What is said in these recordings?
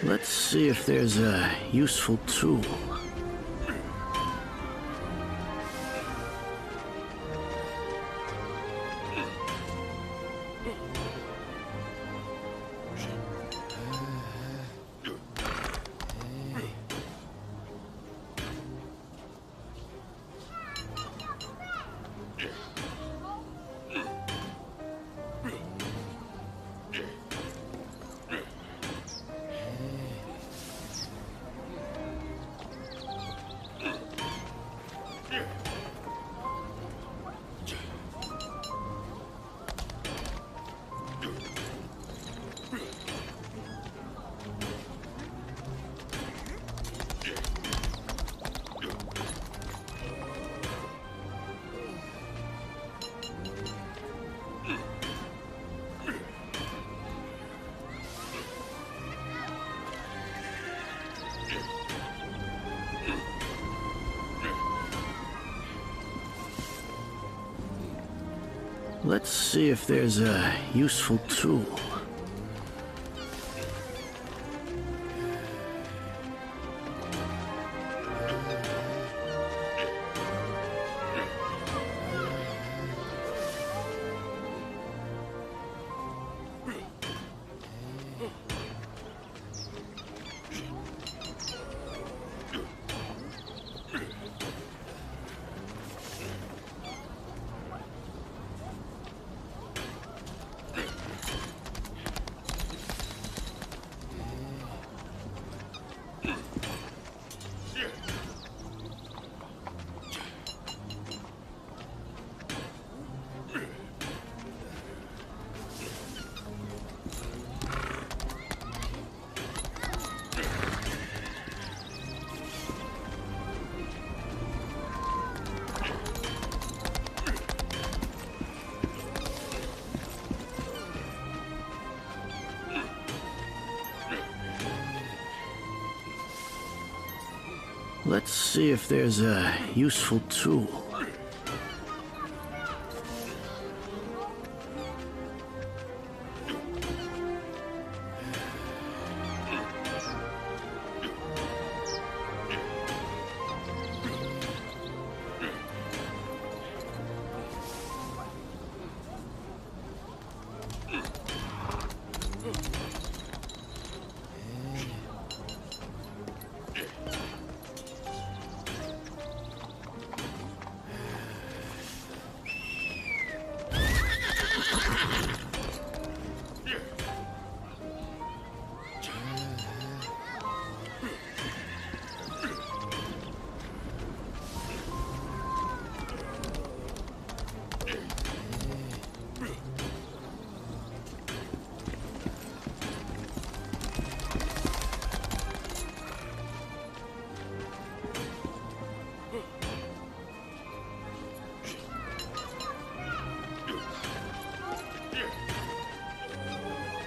Let's see if there's a useful tool. Let's see if there's a useful tool. Let's see if there's a useful tool.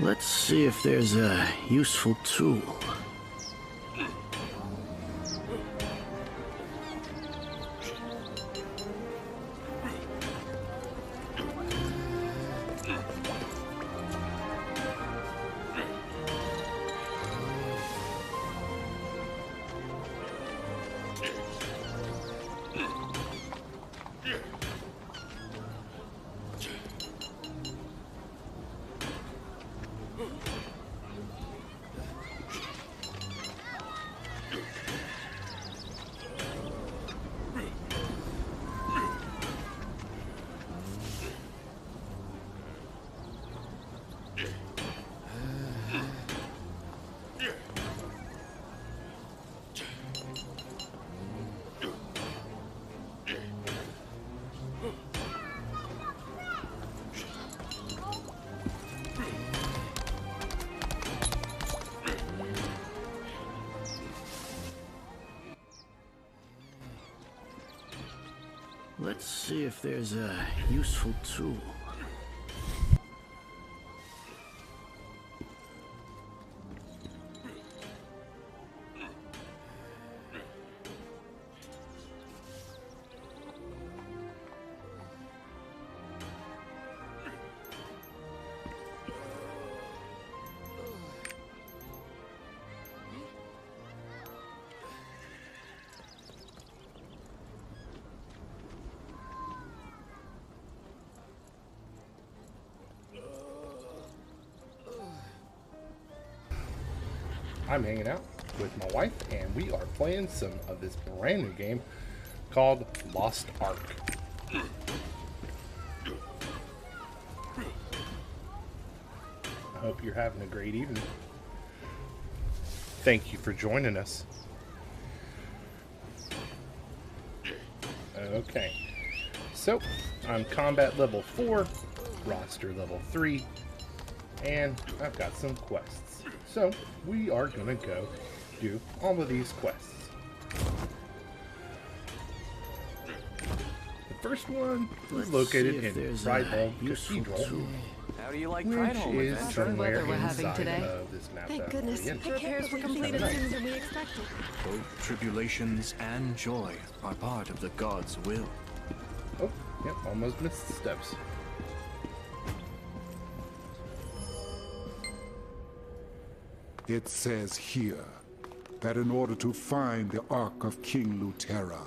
Let's see if there's a useful tool. Let's see if there's a useful tool. I'm hanging out with my wife, and we are playing some of this brand new game called Lost Ark. I hope you're having a great evening. Thank you for joining us. Okay, so I'm combat level 4, roster level 3, and I've got some quests. So we are gonna go do all of these quests. The first one is located in Pride Cathedral, How do you like which Pride Home is Adventure? somewhere we're having inside today. of this map. Thank that goodness. we're in. The repairs were completed sooner than we expected. Both tribulations and joy are part of the God's will. Oh, yep, almost missed the steps. It says here that in order to find the Ark of King Lutera,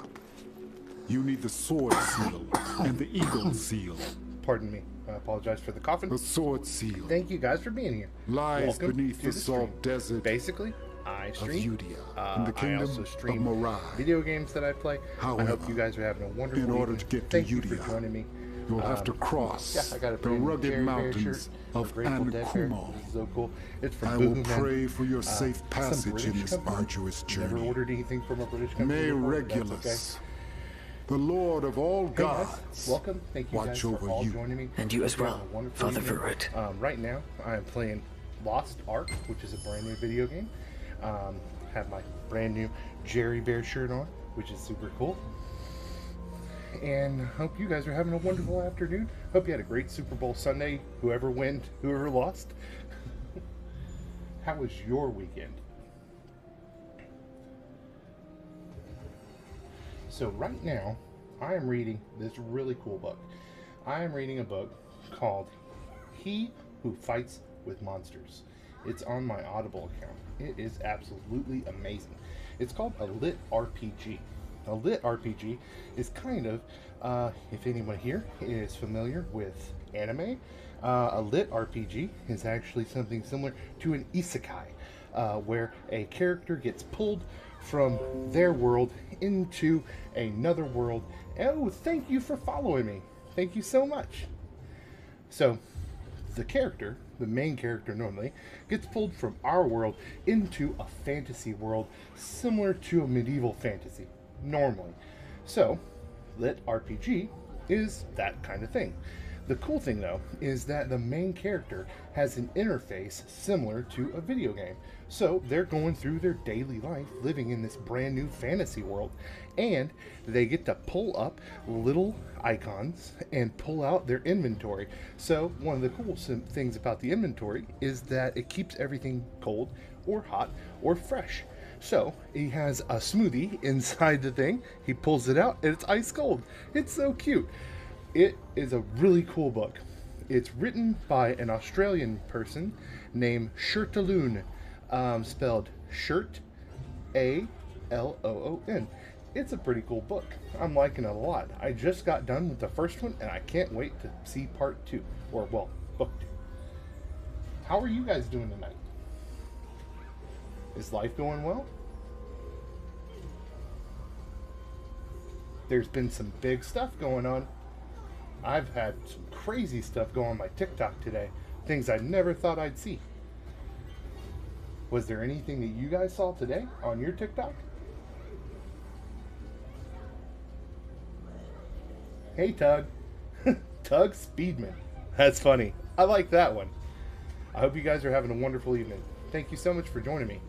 you need the Sword Seal and the Eagle Seal. Pardon me. I apologize for the coughing. The Sword Seal Thank you guys for being here. lies Welcome beneath to the stream. salt desert Basically, I of stream. Udia in the I kingdom also of stream Morai. video games that I play. I hope However, you guys are having a wonderful in order evening. to get to Thank you for Udia, joining me. You'll have to cross Yeah, I got a the brand new rugged Jerry Bear mountains shirt, of a Grateful Dead bear. Ankumo. This is so cool. It's from I will Boohoo Man. pray for your safe Some passage in British this company. arduous Never journey. ordered anything from a British company May before, but that's Regulus, the Lord of all okay. Hey guys, gods, welcome. Thank you guys watch for over all you. joining me. And you as Hope you well, have a wonderful Father evening. Verut. Right now, I am playing Lost Ark, which is a brand new video game. Have my brand new Jerry Bear shirt on, which is super cool. And hope you guys are having a wonderful afternoon. Hope you had a great Super Bowl Sunday. Whoever won, whoever lost. How was your weekend? So right now, I am reading this really cool book. I am reading a book called He Who Fights with Monsters. It's on my Audible account. It is absolutely amazing. It's called a lit RPG. A lit RPG is kind of, if anyone here is familiar with anime, a lit RPG is actually something similar to an isekai, where a character gets pulled from their world into another world. Oh, thank you for following me. Thank you so much. So, the character, the main character normally, gets pulled from our world into a fantasy world similar to a medieval fantasy, normally. So, lit RPG is that kind of thing. The cool thing, though, is that the main character has an interface similar to a video game. So they're going through their daily life living in this brand new fantasy world, and they get to pull up little icons and pull out their inventory. So one of the cool things about the inventory is that it keeps everything cold or hot or fresh. So he has a smoothie inside the thing, he pulls it out, and it's ice cold. It's so cute. It is a really cool book. It's written by an Australian person named Shirtaloon, spelled Shirt, A-L-O-O-N. It's a pretty cool book. I'm liking it a lot. I just got done with the first one, and I can't wait to see part 2, or, well, book 2. How are you guys doing tonight? Is life going well? There's been some big stuff going on. I've had some crazy stuff go on my TikTok today. Things I never thought I'd see. Was there anything that you guys saw today on your TikTok? Hey, Tug. Tug Speedman. That's funny. I like that one. I hope you guys are having a wonderful evening. Thank you so much for joining me.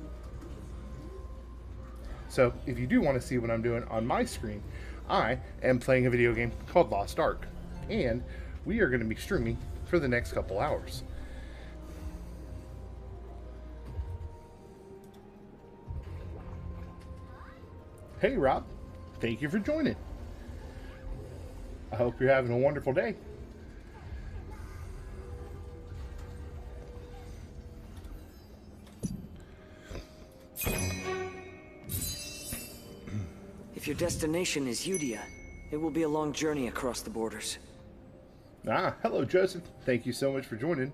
So, if you do want to see what I'm doing on my screen, I am playing a video game called Lost Ark. And we are going to be streaming for the next couple hours. Hey Rob, thank you for joining. I hope you're having a wonderful day. If your destination is Udia, it will be a long journey across the borders. Hello Joseph. Thank you so much for joining.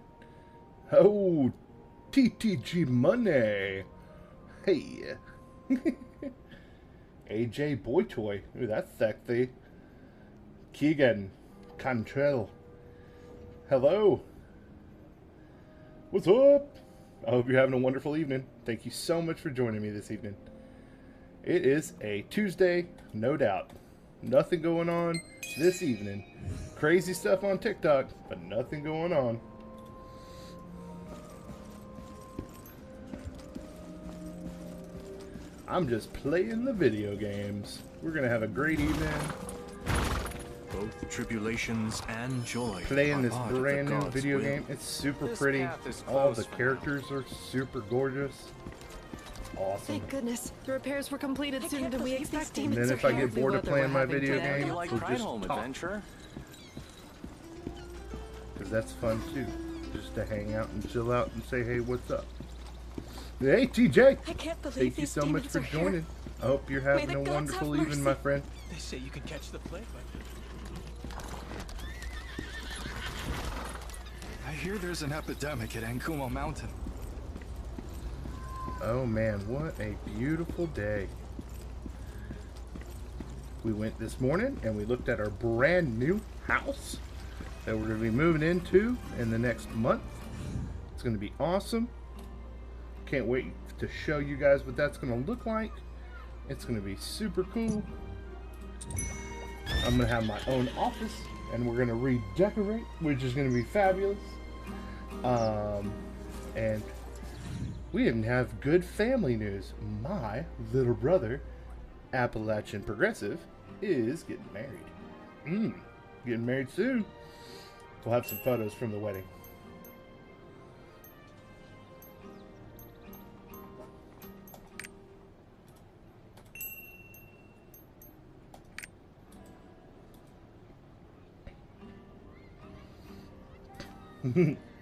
Oh, TTG Money. Hey. AJ Boy Toy. Ooh, that's sexy. Keegan Cantrell. Hello. What's up? I hope you're having a wonderful evening. Thank you so much for joining me this evening. It is a Tuesday, no doubt. Nothing going on this evening. Crazy stuff on TikTok, but nothing going on. I'm just playing the video games. We're gonna have a great evening. Both tribulations and joy. Playing are this part of the brand new God's video will. game. It's super This pretty. path is All the closed for characters are super gorgeous. Awesome. Thank goodness. The repairs were completed sooner than we expected. And then if I get bored of playing my video If game, you like we'll Ride just Home talk. Adventure, Because that's fun too. Just to hang out and chill out and say, hey, what's up? Hey, TJ! I can't believe Thank you these so much demons for are here. joining. I hope you're having the a gods wonderful have evening, my mercy. friend. They say you can catch the plague, I hear there's an epidemic at Ankumo Mountain. Oh man, what a beautiful day. We went this morning and we looked at our brand new house that we're going to be moving into in the next month. It's going to be awesome. Can't wait to show you guys what that's going to look like. It's going to be super cool. I'm going to have my own office and we're going to redecorate, which is going to be fabulous. And we even have good family news. My little brother, Appalachian Progressive, is getting married. Getting married soon. We'll have some photos from the wedding.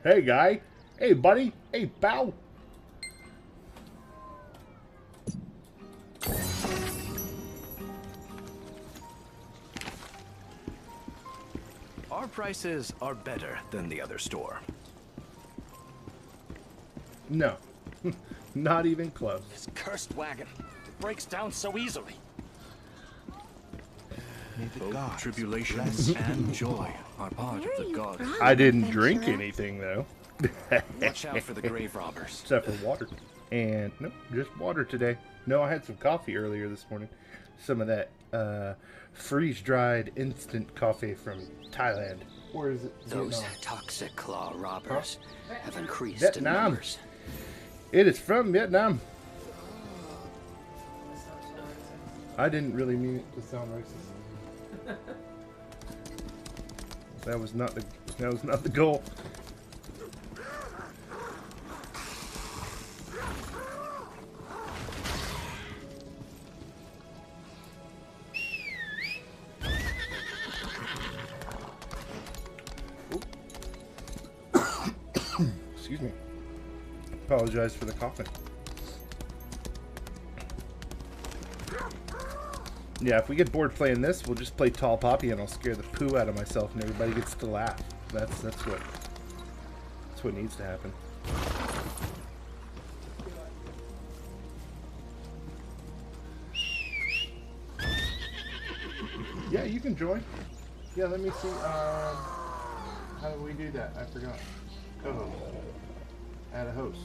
Hey, guy. Hey, buddy. Hey, pal. Our prices are better than the other store. No. Not even close. this cursed wagon, it breaks down so easily. Both tribulations and joy are part Where of are the you God's from? will. I didn't drink Adventurer? anything, though. Watch out for the grave robbers. Except for water. And, nope, just water today. No, I had some coffee earlier this morning. Some of that freeze-dried instant coffee from Thailand. Where is it? Those Vietnam. toxic claw robbers have increased in Vietnam. numbers. It is from Vietnam. I didn't really mean it to sound racist. That was not the goal. Excuse me. Apologize for the coughing. Yeah, if we get bored playing this, we'll just play Tall Poppy and I'll scare the poo out of myself and everybody gets to laugh. That's what needs to happen. Yeah, you can join. Yeah, let me see. How do we do that? I forgot. Co-host. Add a host.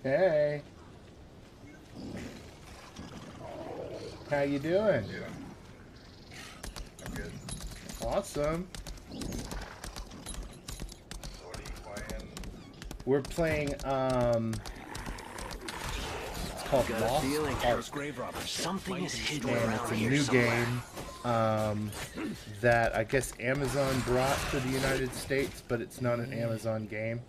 Hey. How you doing? I'm good. Awesome. What are you playing? We're playing it's called Got a Lost feeling Ark. Grave robbers. something is hidden And around it's a here new somewhere. game. that I guess Amazon brought to the United States, but it's not an Amazon game.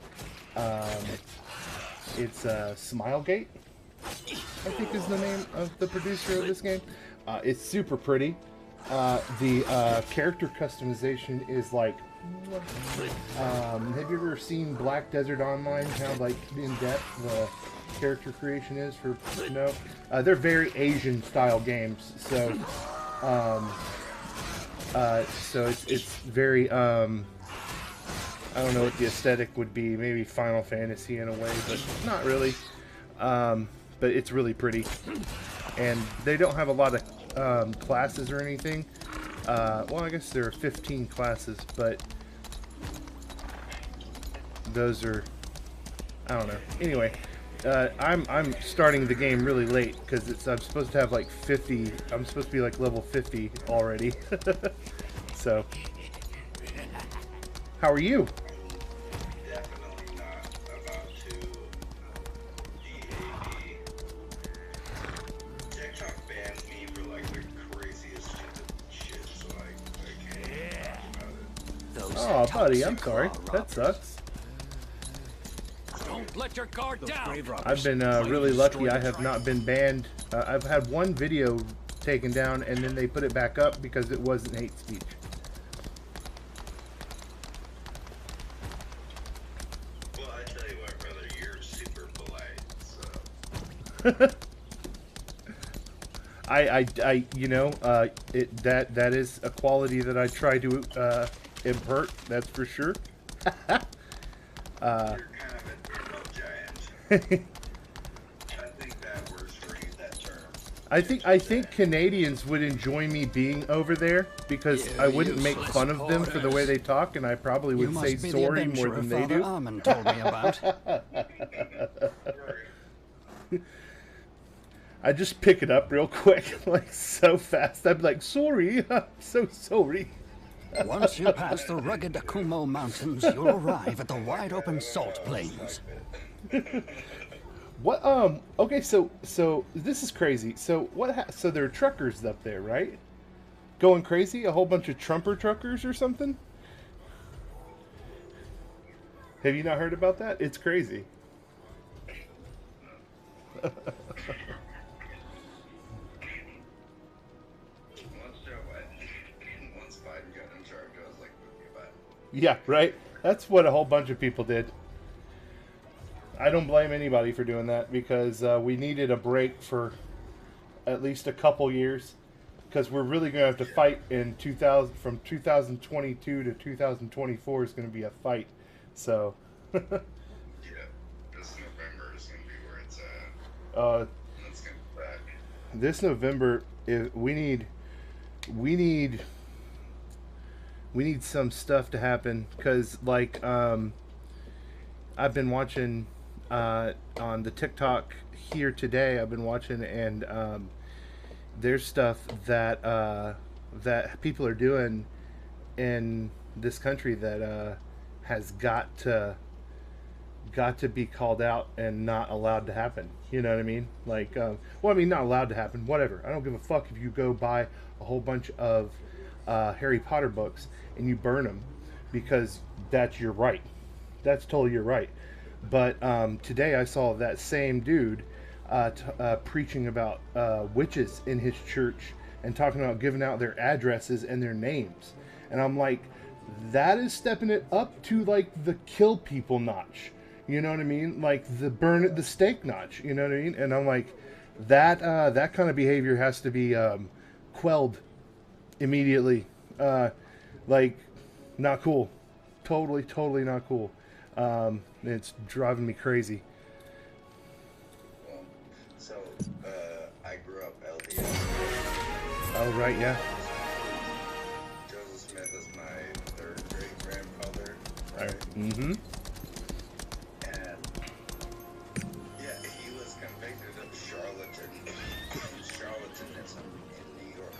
It's Smilegate, I think is the name of the producer of this game. It's super pretty. The character customization is like, have you ever seen Black Desert Online? How like in depth the character creation is for no? They're very Asian style games, so it's very I don't know what the aesthetic would be. Maybe Final Fantasy in a way, but not really. But it's really pretty, and they don't have a lot of classes or anything. Well, I guess there are 15 classes, but those are, I don't know. Anyway, I'm starting the game really late because I'm supposed to have like 50. I'm supposed to be like level 50 already. So, how are you? Definitely not about to DAB. TikTok banned me for like the craziest shit, so I can't talk about it. Oh, buddy, I'm sorry. That sucks. Don't let your guard down. I've been really lucky. I have not been banned. I've had one video taken down, and then they put it back up because it wasn't hate speech. Well, I tell you what, brother, you're super polite, so. You know, that is a quality that I try to impart. That's for sure. You're kind of an emo giant. I think that works for you, that term. I think Canadians would enjoy me being over there because I wouldn't make fun of them for the way they talk, and I probably would say sorry more than they do. Armand told me about. I just pick it up real quick, like so fast. I'm like, sorry, I'm so sorry. Once you pass the rugged Akumo Mountains, you'll arrive at the wide-open salt plains. What? Okay, so this is crazy. So so there are truckers up there, right? Going crazy? A whole bunch of Trumper truckers or something? Have you not heard about that? It's crazy. Once Biden got in charge, I was like, goodbye. Yeah, right? That's what a whole bunch of people did. I don't blame anybody for doing that because we needed a break for at least a couple years because we're really going to have to fight in 2000 from 2022 to 2024 is going to be a fight. So Yeah, this November is going to be where it's at. Let's get back. This November, we need some stuff to happen because like I've been watching on the TikTok here today. I've been watching and there's stuff that that people are doing in this country that has got to be called out and not allowed to happen. You know what I mean? Like, well, I mean, not allowed to happen. Whatever. I don't give a fuck if you go buy a whole bunch of Harry Potter books and you burn them because that's your right. That's totally your right. But today I saw that same dude preaching about witches in his church and talking about giving out their addresses and their names. And I'm like, that is stepping it up to like the kill people notch. You know what I mean? Like the burn at the stake notch. You know what I mean? And I'm like, that kind of behavior has to be quelled immediately. Like, not cool. Totally not cool. It's driving me crazy. Well, so, I grew up LDS. Oh, right, yeah. Joseph Smith is my third great grandfather. Right. Mm-hmm. And yeah, he was convicted of charlatanism in New York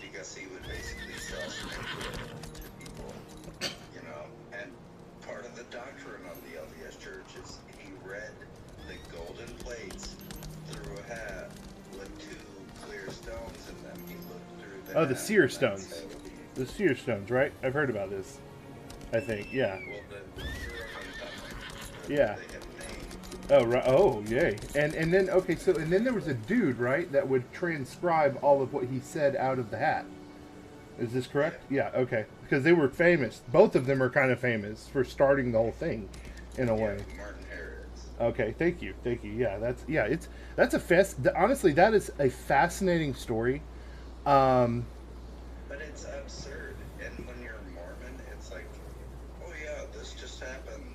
because he would basically sell snake to people, you know. And part of the doctrine of the LDS Church is he read the golden plates through a hat with two clear stones in them. He looked through Oh, the seer stones. The seer stones, right? I've heard about this. I think, yeah. Yeah. Oh, right. Oh, yay. And then, okay, so, and then there was a dude, right, that would transcribe all of what he said out of the hat. Is this correct? Yeah, okay. Because they were famous. Both of them are kind of famous for starting the whole thing, in a way. Martin Harris. Okay, thank you. Yeah, that's a honestly, that is a fascinating story. But it's absurd. And when you're Mormon, it's like, oh yeah, this just happened.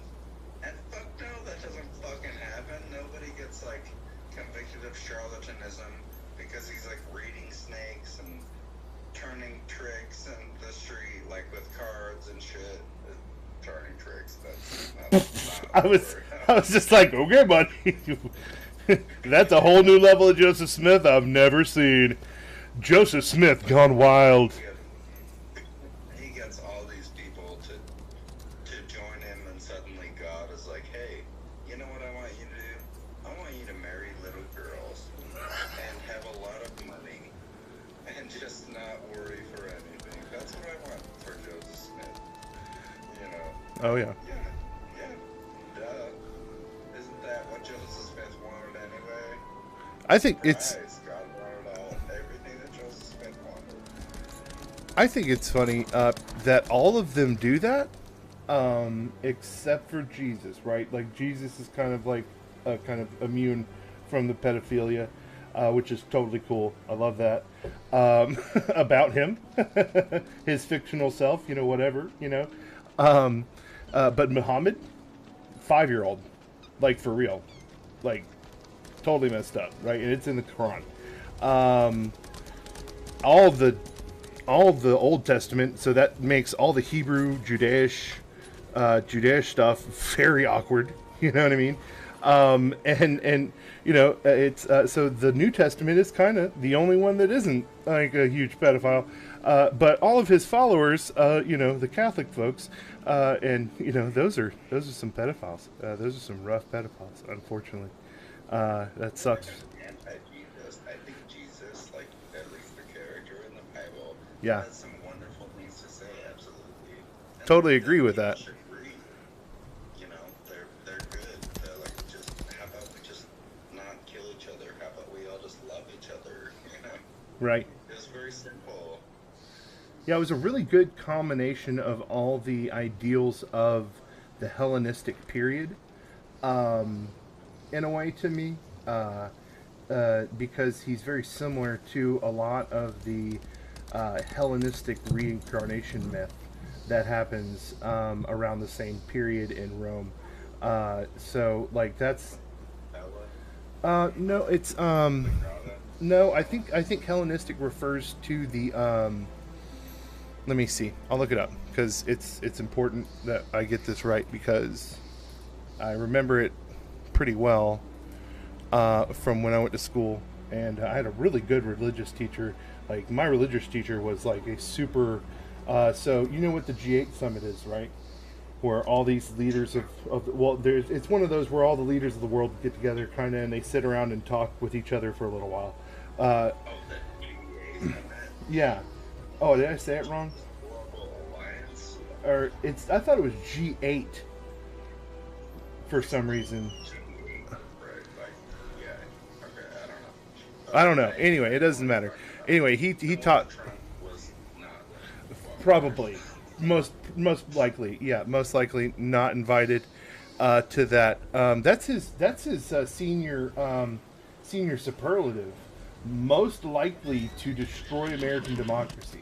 And fuck no, that doesn't fucking happen. Nobody gets like convicted of charlatanism because he's like reading snakes and turning tricks in the street, like with cards and shit. Turning tricks. That's not I was just like, okay, buddy. That's a whole new level of Joseph Smith I've never seen. Joseph Smith gone wild. He gets all these people to join him, and suddenly God is like, hey, you know what I want you to do? I want you to marry little girls and have a lot of money and just not worry for anything. That's what I want for Joseph Smith. You know? Oh, yeah. Yeah. Duh. Isn't that what Joseph Smith wanted anyway? I think it's... God wanted everything that Joseph Smith wanted. I think it's funny that all of them do that, except for Jesus, right? Like, Jesus is kind of like kind of immune from the pedophilia, which is totally cool. I love that about him, his fictional self, you know, whatever, you know. But Muhammad, 5-year-old, like for real, like totally messed up, right? And it's in the Quran. All of the Old Testament, so that makes all the Hebrew, Judaish stuff very awkward. You know what I mean? And you know, it's so the New Testament is kind of the only one that isn't like a huge pedophile. But all of his followers, you know, the Catholic folks, and you know, those are some pedophiles. Those are some rough pedophiles, unfortunately. That sucks. I think Jesus, like at least the character in the Bible, Yeah. has some wonderful things to say. Absolutely. And Totally like, agree with people that. should read. You know, they're good. They're like, just how about we just not kill each other? How about we all just love each other? You know, Right. it's very simple. Yeah, it was a really good combination of all the ideals of the Hellenistic period, in a way to me, because he's very similar to a lot of the Hellenistic reincarnation myth that happens around the same period in Rome. So, like, that's... no, it's... no, I think Hellenistic refers to the... let me see. I'll look it up because it's important that I get this right because I remember it pretty well from when I went to school, and I had a really good religious teacher. Like, my religious teacher was like a super. So you know what the G8 summit is, right? Where all these leaders it's one of those where all the leaders of the world get together, kind of, and they sit around and talk with each other for a little while. Yeah. Oh, did I say it wrong? Or I thought it was G8 for some reason. I don't know. Anyway, it doesn't matter. Anyway, he taught probably most likely, yeah, most likely not invited to that. That's his senior superlative. Most likely to destroy American democracy,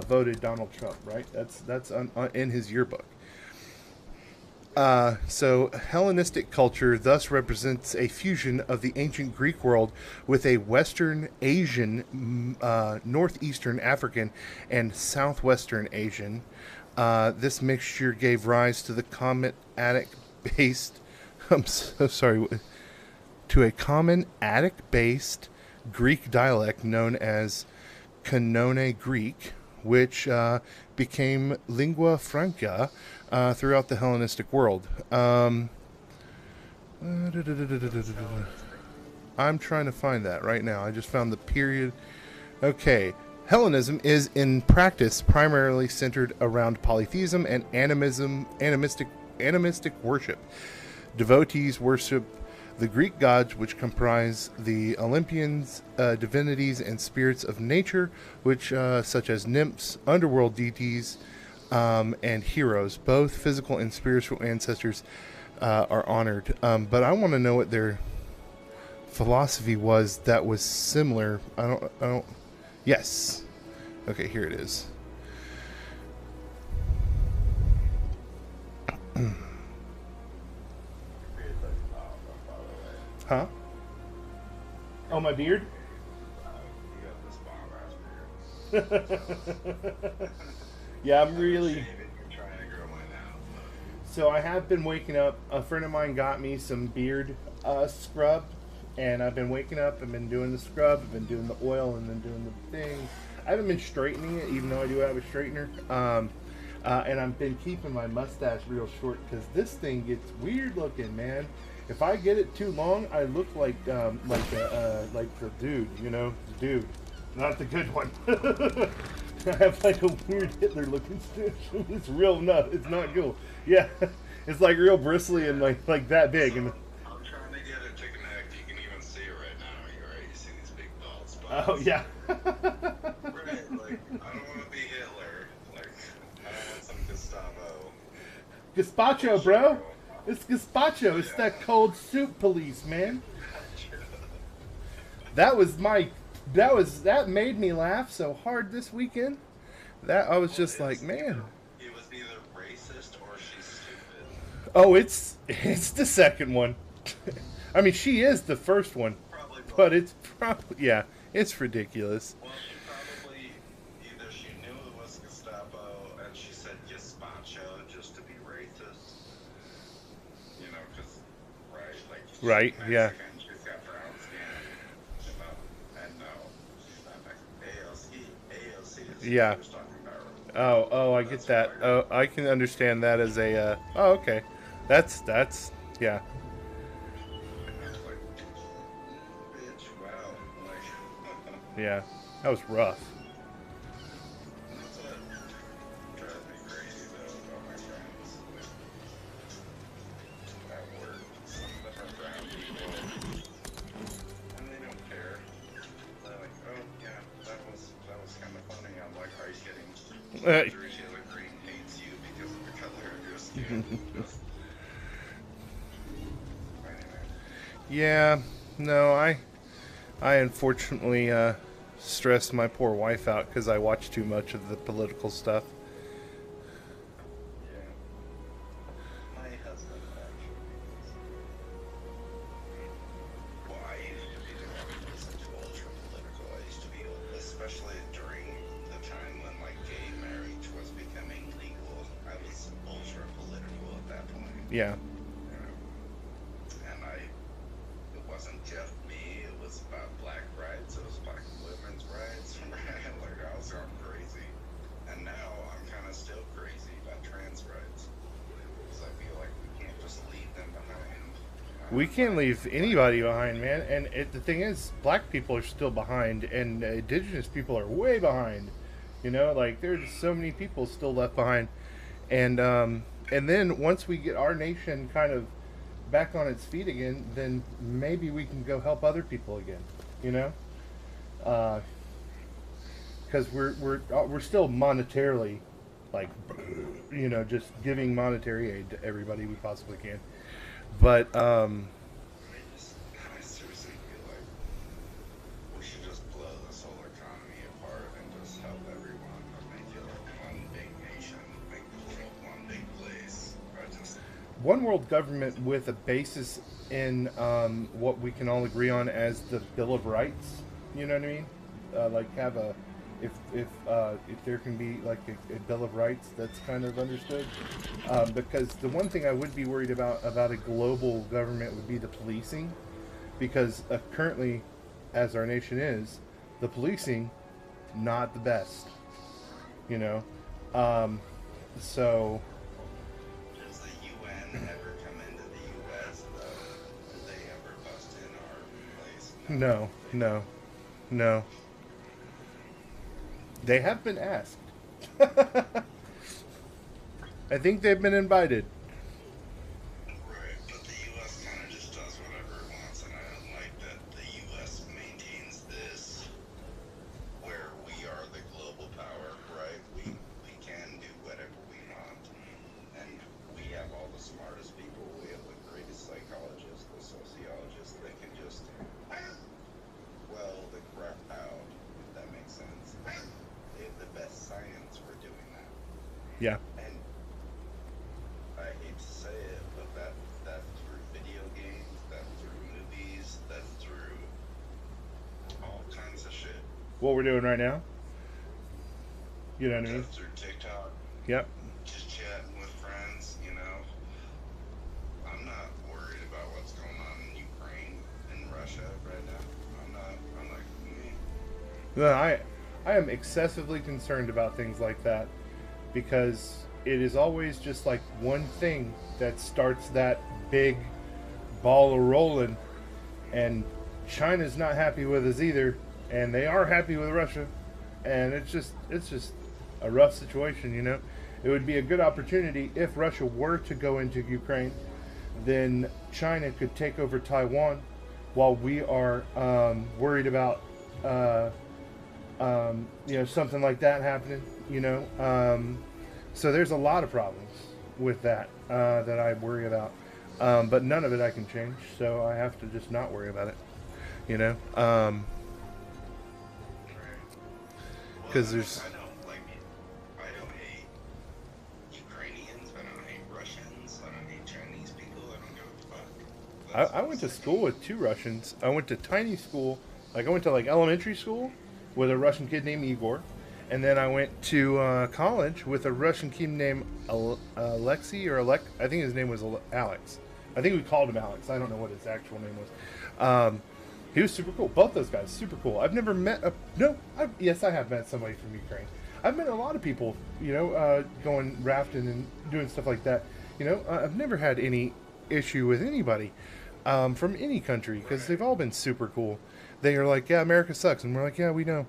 voted Donald Trump. Right? That's in his yearbook. So Hellenistic culture thus represents a fusion of the ancient Greek world with a Western Asian, Northeastern African, and Southwestern Asian. This mixture gave rise to the common Attic-based. I'm so sorry. To a common Attic-based Greek dialect known as Canone Greek, which became lingua franca throughout the Hellenistic world. I'm trying to find that right now. I just found the period. Okay. Hellenism is in practice primarily centered around polytheism and animistic worship. Devotees worship the Greek gods, which comprise the Olympians, divinities, and spirits of nature, which such as nymphs, underworld deities, and heroes. Both physical and spiritual ancestors are honored. But I want to know what their philosophy was that was similar. I don't. Yes. Okay, here it is. Huh? Oh, my beard? Yeah, I'm really... So I have been waking up. A friend of mine got me some beard scrub, and I've been waking up. I've been doing the scrub. I've been doing the oil, and then doing the thing. I haven't been straightening it, even though I do have a straightener. And I've been keeping my mustache real short because this thing gets weird looking, man. If I get it too long, I look like the dude, you know, the dude, not the good one. I have like a weird Hitler looking stitch. It's real nut. It's not cool. Yeah, it's like real bristly and like that big. And I'm trying to get it to connect. You can even see it right now. You see these big bald spots. oh yeah. Right, like I don't want to be Hitler. Like I don't want some Gestapo. Gazpacho, bro. It's gazpacho. It's that cold soup police, man. That made me laugh so hard this weekend. That I was just like, man. It was either racist or she's stupid. Oh, it's the second one. I mean, she is the first one, but it's probably it's ridiculous. Well, she probably either she knew it was Gestapo and she said gazpacho just to be racist. You know, because Right, yeah. She's got brown skin, you know, and no, she's not Mexican. AOC is Yeah. what she was talking about. Oh, I get that. Oh, I can understand that as a. Oh, okay. That's yeah. I was like, bitch, wow, like, Yeah, that was rough. that's what drives me crazy though about my friends. At work, some of them are brown people, and they don't care. They're like, oh yeah, that was kind of funny. I'm like, are you kidding? Teresa Green hates you because of the color of your skin. Just- anyway. Yeah, no, I unfortunately stressed my poor wife out because I watch too much of the political stuff. Yeah. My husband actually is. Well, I used to be the one who was into ultra political. I used to be, especially during the time when like gay marriage was becoming legal. I was ultra political at that point. Yeah. And it wasn't just me. It was about black rights. It was black women's rights. Like I was going crazy. And now I'm kind of still crazy about trans rights. Because I feel like we can't just leave them behind. We can't leave anybody behind, man. And the thing is, black people are still behind, and indigenous people are way behind. You know, like there's so many people still left behind. And then once we get our nation kind of back on its feet again, then maybe we can go help other people again. You know, because we're still monetarily, like, you know, just giving monetary aid to everybody we possibly can. But I seriously feel like we should just blow this whole economy apart and just help everyone make it one big nation, make the world one big place. one world government with a basis in what we can all agree on as the Bill of Rights. You know what I mean? Like have a if there can be like a Bill of Rights that's kind of understood. Because the one thing I would be worried about a global government would be the policing, because currently, as our nation is, the policing not the best. You know, so. Does the UN ever come into the U.S. though? Did they ever bust in our place? No. They have been asked. I think they've been invited. Right, but the U.S. kind of just does whatever it wants, and I don't like that the U.S. maintains this where we are the global power, right? We can do whatever we want, and we have all the smartest people. We have the greatest psychologists, the sociologists. They can just the crap out, if that makes sense. They have the best science for doing that. Yeah. And I hate to say it, but that's through video games, that's through movies, that's through all kinds of shit. What we're doing right now. You know what I mean? That's through TikTok. Yep. Just chatting with friends, you know. I'm not worried about what's going on in Ukraine and Russia right now. I'm like, No, I am excessively concerned about things like that because it is always just like one thing that starts that big ball of rolling, and China's not happy with us either, and they are happy with Russia, and it's just a rough situation, you know. It would be a good opportunity if Russia were to go into Ukraine, then China could take over Taiwan while we are worried about you know, something like that happening, you know. So there's a lot of problems with that that I worry about, but none of it I can change, so I have to just not worry about it, you know. Because there's. I don't hate Ukrainians. I don't hate Russians. I don't hate Chinese people. I don't give a fuck. I went to school with 2 Russians. I went to tiny school, like I went to like elementary school with a Russian kid named Igor, and then I went to college with a Russian kid named Alexei or Alek. I think his name was Alex. I think we called him Alex. I don't know what his actual name was. He was super cool. Both those guys, super cool. I've never met yes, I have met somebody from Ukraine. I've met a lot of people, you know, going rafting and doing stuff like that. You know, I've never had any issue with anybody from any country because they've all been super cool. They are like, yeah, America sucks, and we're like, yeah, we know.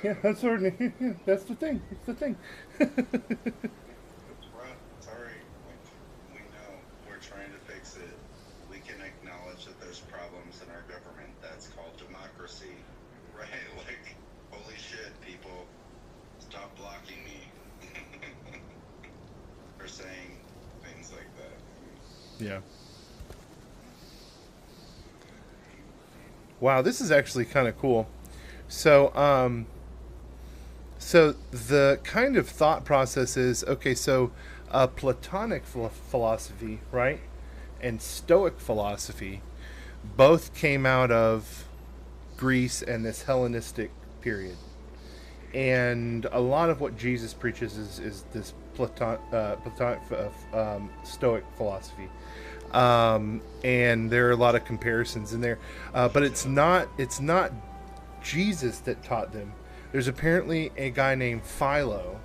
Yeah, that's sort of, yeah, that's the thing. It's the thing. Sorry, we know we're trying to fix it. We can acknowledge that there's problems in our government. That's called democracy, right? Like, holy shit, people, stop blocking me for saying things like that. Yeah. Wow, this is actually kind of cool. So, so the kind of thought process is, okay, so Platonic philosophy, right, and Stoic philosophy both came out of Greece and this Hellenistic period. And a lot of what Jesus preaches is this Platonic Stoic philosophy. And there are a lot of comparisons in there, but it's not Jesus that taught them. There's apparently a guy named Philo.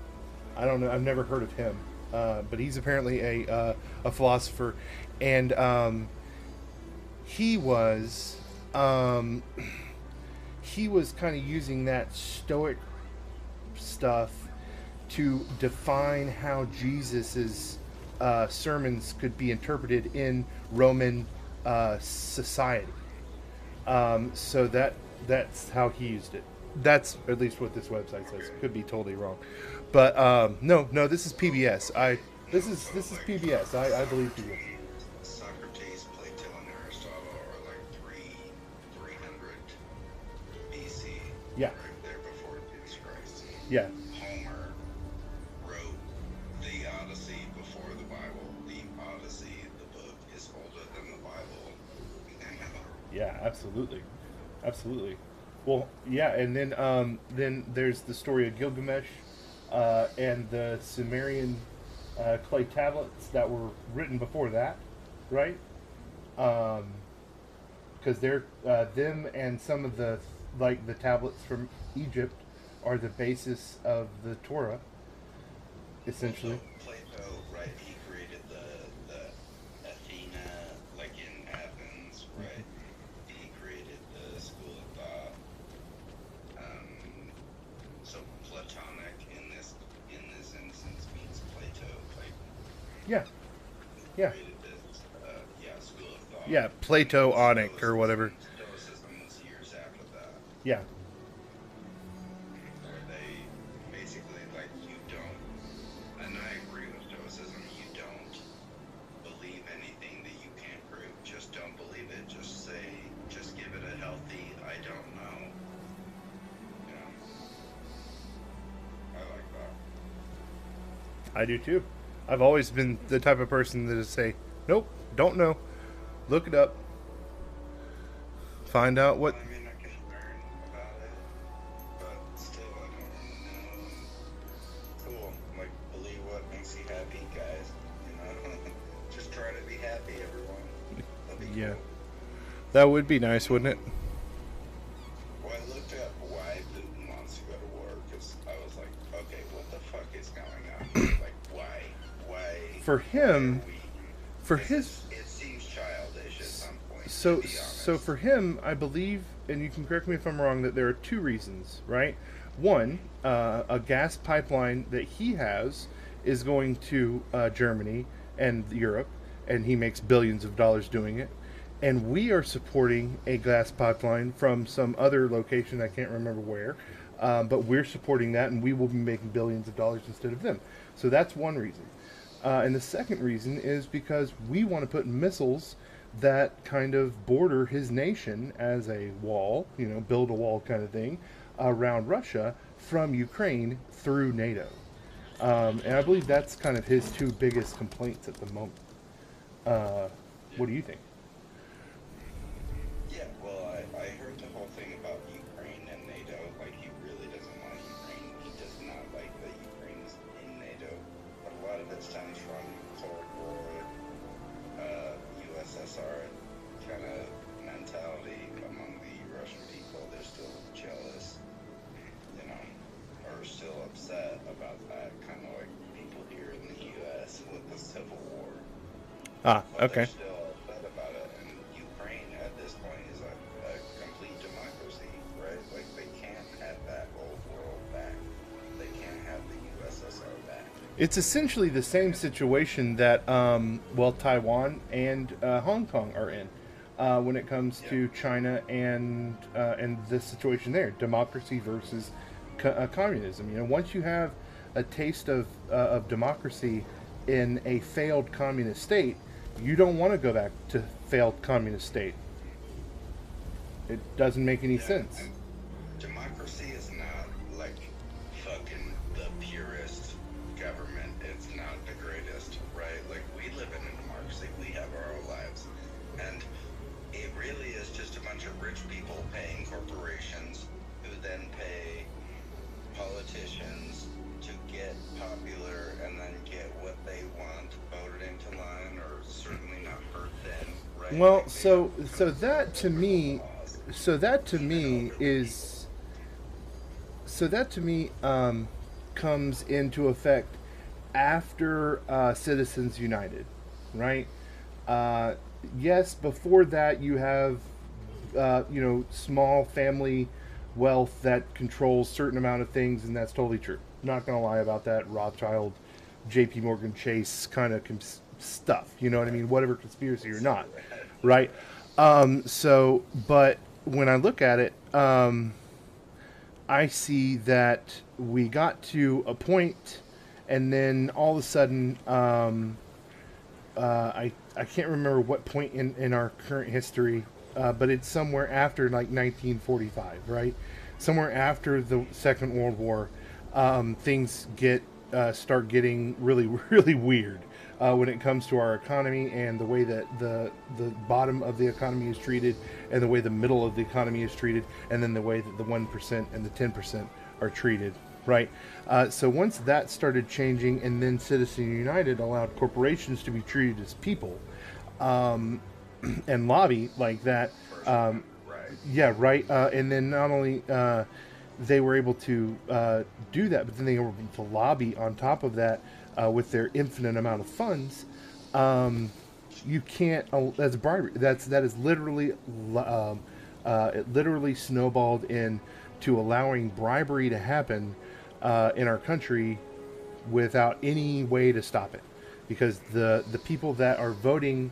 I don't know. I've never heard of him, but he's apparently a philosopher, and he was kind of using that Stoic stuff to define how Jesus's sermons could be interpreted in Roman society. So that's how he used it. That's at least what this website says. Could be totally wrong, but no, this is PBS. This is PBS. I believe PBS. Socrates, Plato, and Aristotle are like 300 BC. Yeah. Right there before Jesus Christ. Yeah. Homer wrote the Odyssey before the Bible. The Odyssey, the book, is older than the Bible. Yeah, absolutely. Well, yeah, and then there's the story of Gilgamesh and the Sumerian clay tablets that were written before that, right? Because they're them and some of the tablets from Egypt are the basis of the Torah, essentially. Plato, right? He created the Athena, like in Athens, right? He created the school of thought. Yeah. Yeah. created this, school of thought. Yeah, Platonic or whatever. Stoicism was years after that. Yeah. Where they basically, like, you don't, and I agree with Stoicism, you don't believe anything that you can't prove. Just don't believe it. Just give it a healthy, I don't know. Yeah. I like that. I do too. I've always been the type of person that is say, nope, don't know. Look it up. Find out what. I mean, I can learn about it, but still, I don't really know. Cool. Like, believe what makes you happy, guys. You know, just try to be happy, everyone. That'd be Yeah. cool. That would be nice, wouldn't it? Well, I looked up why Putin wants to go to war because I was like, okay, what the fuck is going on? Like, why? For him, we- for Because his. it seems childish at some point. So, to be honest. so for him, I believe, and you can correct me if I'm wrong, that there are two reasons, right? One, a gas pipeline that he has is going to Germany and Europe, and he makes billions of dollars doing it. And we are supporting a gas pipeline from some other location, I can't remember where, but we're supporting that, and we will be making billions of dollars instead of them. So that's one reason. And the second reason is because we want to put missiles that kind of border his nation as a wall, build a wall kind of thing, around Russia from Ukraine through NATO. And I believe that's kind of his two biggest complaints at the moment. What do you think? Yeah, well, I heard the whole thing about Ukraine and NATO. Like, he really doesn't want Ukraine. He does not like that Ukraine's in NATO. But a lot of it stems from Cold War, USSR kind of mentality among the Russian people. They're still jealous, or still upset about that. Kind of like people here in the U.S. with the Civil War. Ah, But okay. they're still upset about it, and Ukraine at this point is a complete democracy, right? Like, they can't have that old world back. They can't have the USSR back. It's essentially the same situation that, Taiwan and Hong Kong are in when it comes to China and this situation there, democracy versus communism. Once you have a taste of democracy in a failed communist state, you don't want to go back to failed communist state. It doesn't make any sense. And democracy is not like fucking the purest government. It's not the greatest, right? Like, we live in a democracy. We have our own lives. And it really is just a bunch of rich people paying corporations who then pay politicians to get popular and then get what they want voted into line, or certainly not hurt them, right? Well, Like, they so don't that to me, laws. comes into effect after Citizens United, right? Yes, before that you have small family wealth that controls certain amount of things, and that's totally true. Not gonna lie about that. Rothschild, J.P. Morgan Chase kind of stuff. You know what I mean? Whatever conspiracy or not, right? But when I look at it, I see that we got to a point, and then all of a sudden, I can't remember what point in our current history, but it's somewhere after like 1945, right? Somewhere after the Second World War, things start getting really, really weird when it comes to our economy and the way that the bottom of the economy is treated, and the way the middle of the economy is treated, and then the way that the 1% and the 10% are treated, right? So once that started changing, and then Citizens United allowed corporations to be treated as people, and lobby like that. Yeah, right. And then not only they were able to do that, but then they were able to lobby on top of that with their infinite amount of funds. You can't. That's bribery. That is literally. It literally snowballed into allowing bribery to happen in our country without any way to stop it. because the people that are voting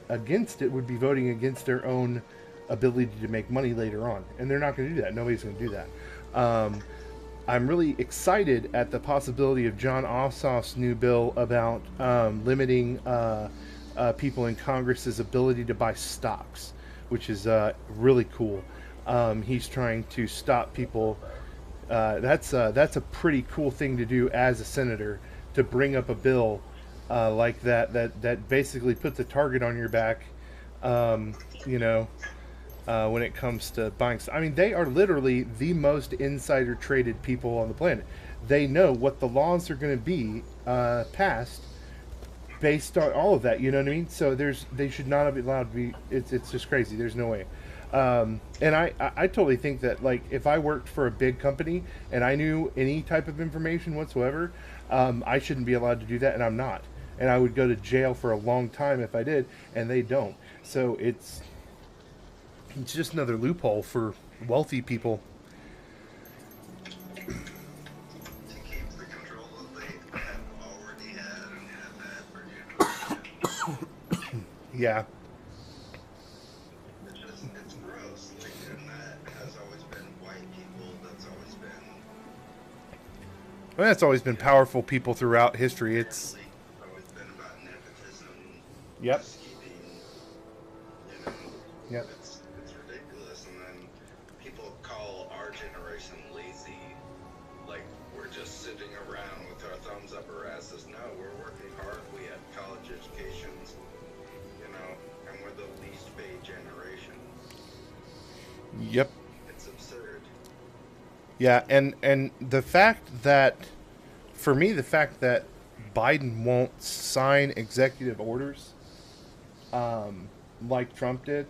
against it would be voting against their own ability to make money later on, and they're not going to do that. Nobody's going to do that. I'm really excited at the possibility of John Ossoff's new bill about limiting people in Congress's ability to buy stocks, which is really cool. He's trying to stop people. That's a pretty cool thing to do as a senator, to bring up a bill like that basically puts a target on your back. When it comes to buying. I mean, they are literally the most insider traded people on the planet. They know what the laws are going to be passed based on all of that. You know what I mean? So they should not have allowed to be. It's just crazy. There's no way. And I totally think that, like, if I worked for a big company and I knew any type of information whatsoever, I shouldn't be allowed to do that, and I'm not. And I would go to jail for a long time if I did, and they don't. So it's just another loophole for wealthy people. To keep the control that they have already had and have had for generations. Yeah. It's gross. Like, and that has always been white people. That's always been. Well, that's always been powerful people throughout history. It's always been about nepotism. Yep. Keeping, Yep. It's ridiculous. And then people call our generation lazy, like we're just sitting around with our thumbs up our asses. No, we're working hard. We have college educations, and we're the least paid generation. Yep. It's absurd. Yeah, and the fact that, for me, the fact that Biden won't sign executive orders, like Trump did,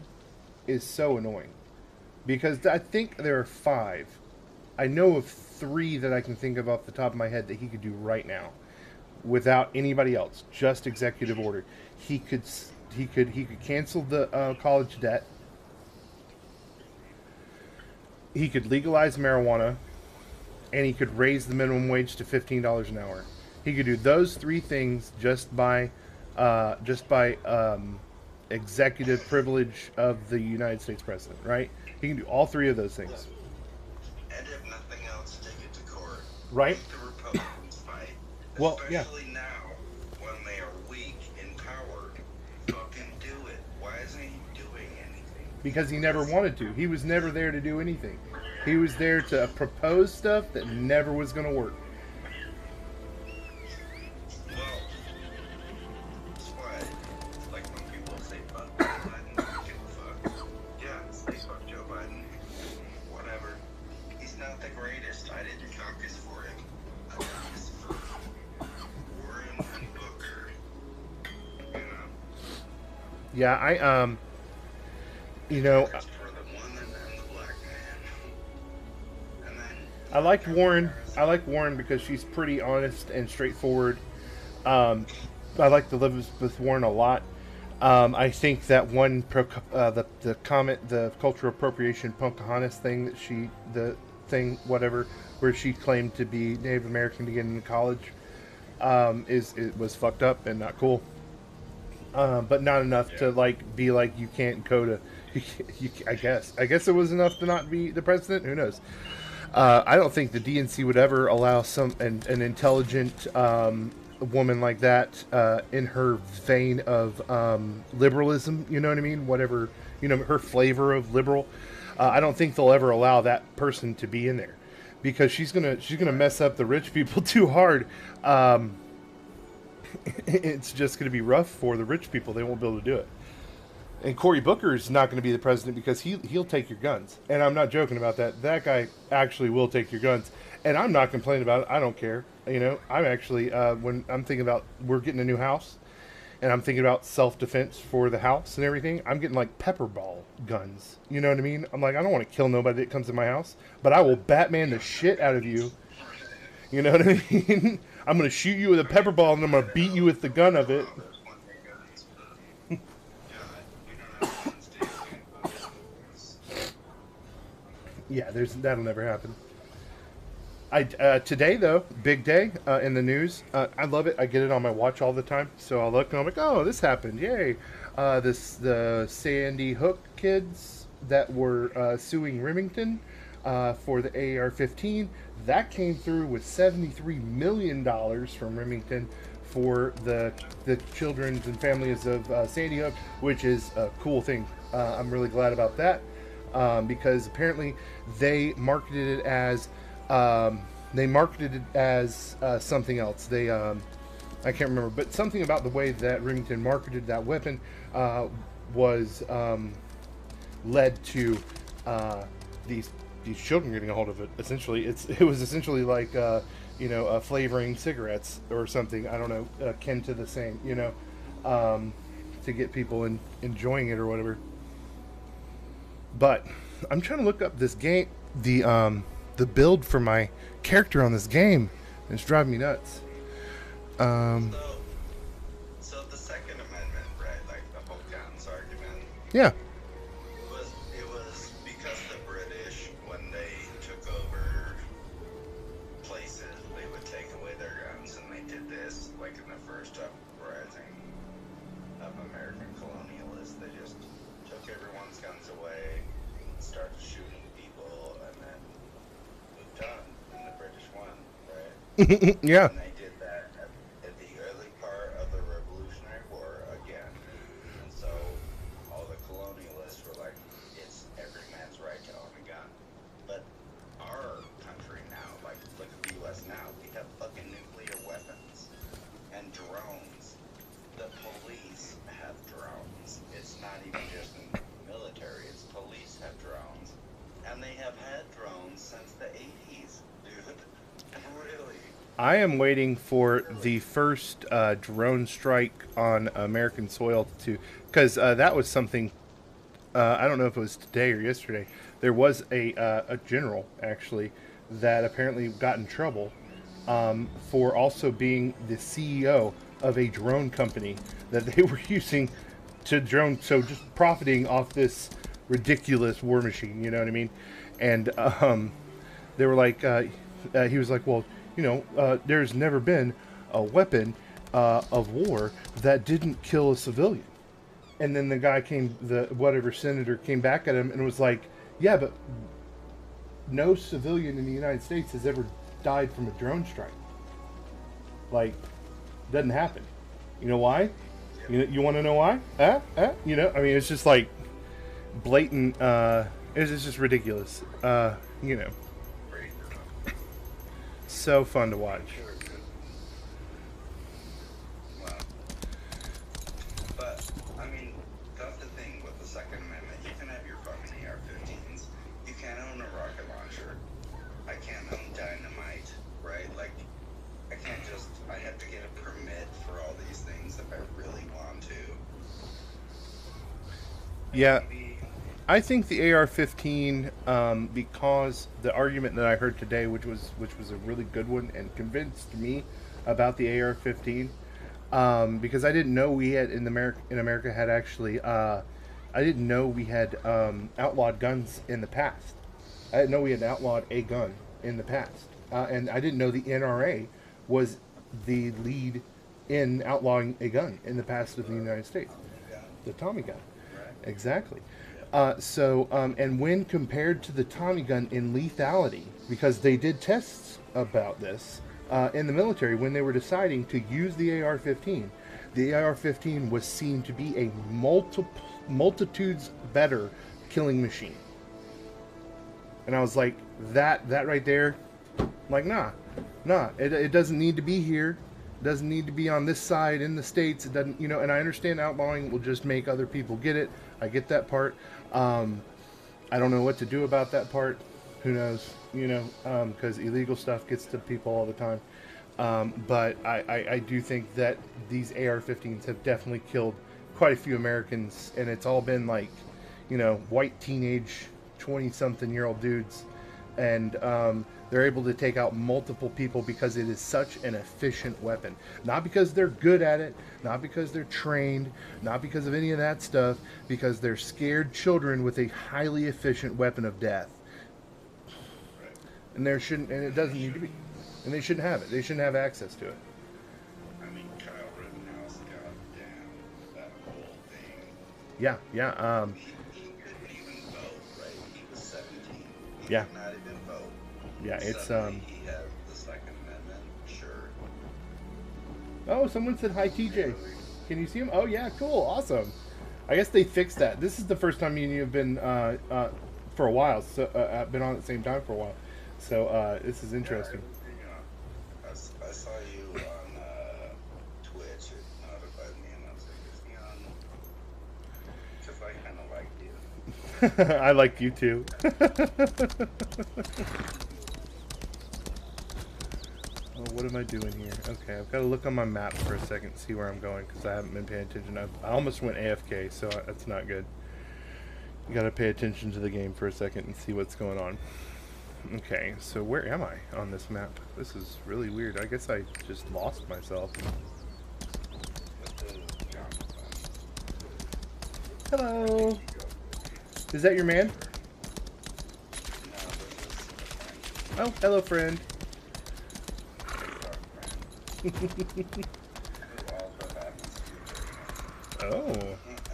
is so annoying. Because I think there are 5. I know of 3 that I can think of off the top of my head that he could do right now, without anybody else, just executive order. He could cancel the college debt. He could legalize marijuana, and he could raise the minimum wage to $15 an hour. He could do those 3 things just by executive privilege of the United States president, right? He can do all 3 of those things. And if nothing else, take it to court. Right? Make the Republicans fight. Well, yeah. Especially now, when they are weak in power. Fucking do it. Why isn't he doing anything? Because he never wanted to. He was never there to do anything. He was there to propose stuff that never was going to work. Well, that's why, like when people say fuck Joe Biden, I don't give a fuck. Yeah, say fuck Joe Biden. Whatever. He's not the greatest. I didn't caucus for him. I caucused for Warren and Booker. Yeah, It's for the woman and the black man. And then I like Warren. I like Warren because she's pretty honest and straightforward. I like to live with Warren a lot. I think that the cultural appropriation Pocahontas thing where she claimed to be Native American to get into college, it was fucked up and not cool. But not enough to be like you can't go to. I guess it was enough to not be the president. Who knows? I don't think the DNC would ever allow an intelligent woman like that in her vein of liberalism. You know what I mean? Whatever, her flavor of liberal. I don't think they'll ever allow that person to be in there because she's gonna mess up the rich people too hard. It's just going to be rough for the rich people. They won't be able to do it. And Cory Booker is not going to be the president because he'll take your guns. And I'm not joking about that. That guy actually will take your guns. And I'm not complaining about it. I don't care. I'm actually, when I'm thinking about, we're getting a new house, and I'm thinking about self-defense for the house and everything, I'm getting like pepper ball guns. You know what I mean? I'm like, I don't want to kill nobody that comes in my house, but I will Batman the shit out of you. You know what I mean? I'm going to shoot you with a pepper ball, and I'm going to beat you with the gun of it. Yeah, that'll never happen. Today though, big day in the news. I love it. I get it on my watch all the time. So I look and I'm like, oh, this happened! Yay! The Sandy Hook kids that were suing Remington for the AR-15 that came through with $73 million from Remington for the children and families of Sandy Hook, which is a cool thing. I'm really glad about that because apparently they marketed it as something else. I can't remember, but something about the way that Remington marketed that weapon was led to these children getting a hold of it. Essentially, it was essentially like flavoring cigarettes or something. I don't know, akin to the same, to get people enjoying it or whatever. But I'm trying to look up this game, the build for my character on this game. And it's driving me nuts. So the Second Amendment, right? Like the whole guns argument. Yeah. It was because the British, when they took over places, they would take away their guns, and they did this like in the first uprising of American colonialists. They just took everyone's guns away, started shooting people, and then moved on. And the British won, right? Yeah. And they did that at the early part of the Revolutionary War again. And so all the colonialists were like, it's every man's right to own a gun. But our country now, like, look at the U.S. now, we have fucking nuclear weapons and drones. The police have drones. It's not even just in the military, it's police have drones. And they have had drones since the 80s, dude. Really? I am waiting for the first drone strike on American soil because that was something. I don't know if it was today or yesterday. There was a general actually that apparently got in trouble for also being the CEO of a drone company that they were using to drone. So just profiting off this ridiculous war machine. You know what I mean? And they were like, he was like, well, there's never been a weapon of war that didn't kill a civilian. And then the guy senator came back at him and was like, yeah, but no civilian in the United States has ever died from a drone strike. Like, doesn't happen. You know why? You want to know why? I mean, it's just like blatant, it's just ridiculous. So fun to watch. Wow. But, I mean, that's the thing with the Second Amendment. You can have your fucking AR-15s. You can't own a rocket launcher. I can't own dynamite, right? Like, I have to get a permit for all these things if I really want to. Yeah. I think the AR-15, because the argument that I heard today, which was a really good one and convinced me about the AR-15, because I didn't know we had in America had actually, I didn't know we had outlawed guns in the past. I didn't know we had outlawed a gun in the past, and I didn't know the NRA was the lead in outlawing a gun in the past of the United States. The Tommy gun, exactly. And when compared to the Tommy gun in lethality, because they did tests about this in the military when they were deciding to use the AR-15, the AR-15 was seen to be a multitudes better killing machine. And I was like, that right there, like, nah, it doesn't need to be here. It doesn't need to be on this side in the States. It doesn't, and I understand outlawing will just make other people get it. I get that part. I don't know what to do about that part. Who knows? Because illegal stuff gets to people all the time. But I do think that these AR-15s have definitely killed quite a few Americans, and it's all been like, white teenage 20-something-year-old dudes, and they're able to take out multiple people because it is such an efficient weapon. Not because they're good at it, not because they're trained, not because of any of that stuff, because they're scared children with a highly efficient weapon of death. and there shouldn't, and it doesn't need to be, and they shouldn't have it. They shouldn't have access to it. I mean, Kyle Rittenhouse, goddamn, that whole thing. Yeah. He couldn't even vote, right? He was 17. He Yeah. could not even vote. Yeah, it's Suddenly he has the Second Amendment. Sure. Oh, someone said hi, TJ. Can you see him? Oh yeah, cool, awesome. I guess they fixed that. This is the first time you and you have been for a while. So been on at the same time for a while. So this is interesting. I saw you on Twitch. It notified me, and I was like, "Is he on?" Because I kind of liked you. I like you too. Oh, what am I doing here? Okay, I've got to look on my map for a second and see where I'm going because I haven't been paying attention. I almost went AFK, so that's not good. You got to pay attention to the game for a second and see what's going on. Okay, so where am I on this map? This is really weird. I guess I just lost myself. Hello. Is that your man? Oh, hello, friend. Oh,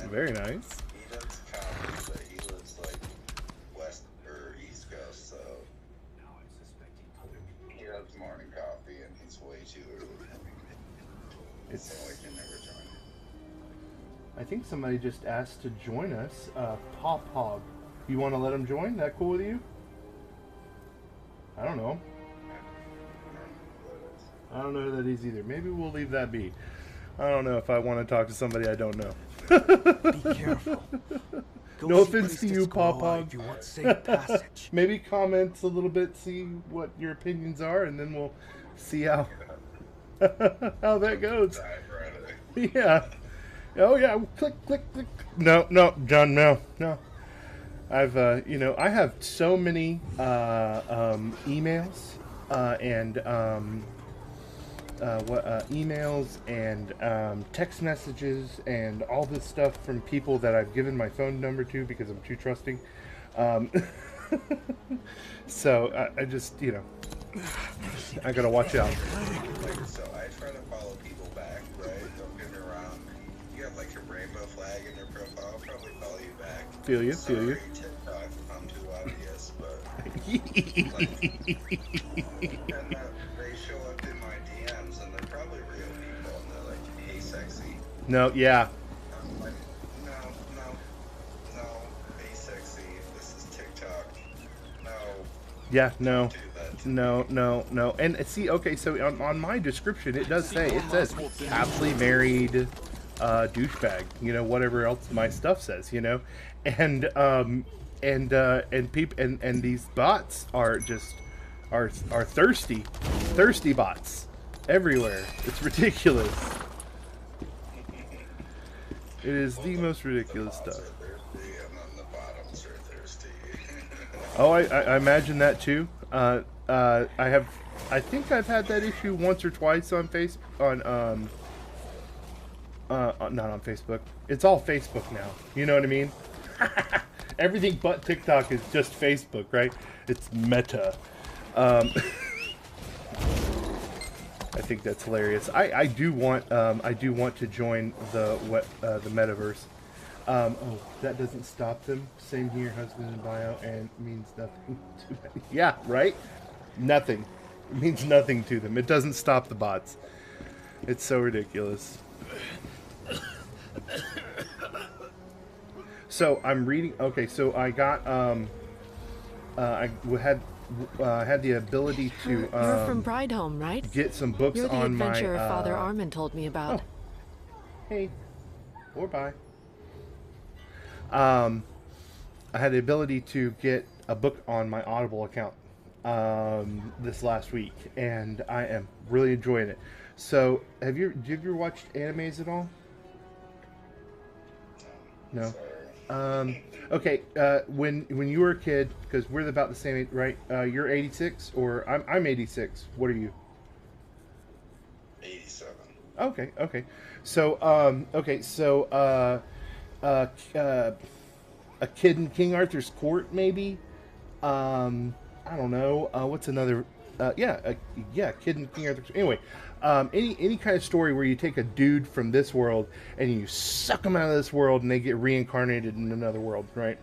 very nice. He does comedy, but he lives like west or east coast, so he has morning coffee, and he's way too early. So I can never join him. I think somebody just asked to join us. Pop Hog. You want to let him join? That cool with you? I don't know. I don't know who that is either. Maybe we'll leave that be. I don't know if I want to talk to somebody I don't know. Be careful. No offense to you, Pop Hog. If you want safe passage. Maybe comment a little bit, see what your opinions are, and then we'll see how how that goes. Yeah. Oh yeah. Click, click, click. No, John. No. I've I have so many emails and text messages and all this stuff from people that I've given my phone number to because I'm too trusting. So I just, I gotta watch out. So I try to follow people back, right? Don't get me wrong. You have like your rainbow flag in your profile. I'll probably follow you back. Feel you. TikTok, if I'm too obvious, but and they show up in my DMs, and they're probably real people, and they're like, "Hey, sexy." No, yeah. I'm like, no, hey, sexy. This is TikTok. No. Yeah, no. Don't do that to me. No. And see, okay, so on my description, it does say, it says, happily married douchebag, whatever else my stuff says, and people, and these bots are just, are thirsty bots everywhere. It's ridiculous. It is the most ridiculous stuff. Oh, I imagine that too. I think I've had that issue once or twice on not on Facebook. It's all Facebook now. You know what I mean? Everything but TikTok is just Facebook, right? It's Meta. I think that's hilarious. I do want to join the metaverse. Oh, that doesn't stop them. Same here, husband in bio, and means nothing to me. Yeah, right? Nothing. It means nothing to them. It doesn't stop the bots. It's so ridiculous. So I'm reading. Okay, so I got I had the ability to You're from Brideholm, right? get some books You're the on my adventurer Father Armin told me about. Oh. Hey, or bye. I had the ability to get a book on my Audible account this last week, and I am really enjoying it. So, have you ever watched animes at all? No. Okay. When you were a kid, because we're about the same age, right? You're 86, or I'm 86. What are you? 87. Okay. So a kid in King Arthur's court, maybe. I I don't know. What's another? Kid and King Arthur. Anyway, any kind of story where you take a dude from this world and you suck him out of this world and they get reincarnated in another world, right?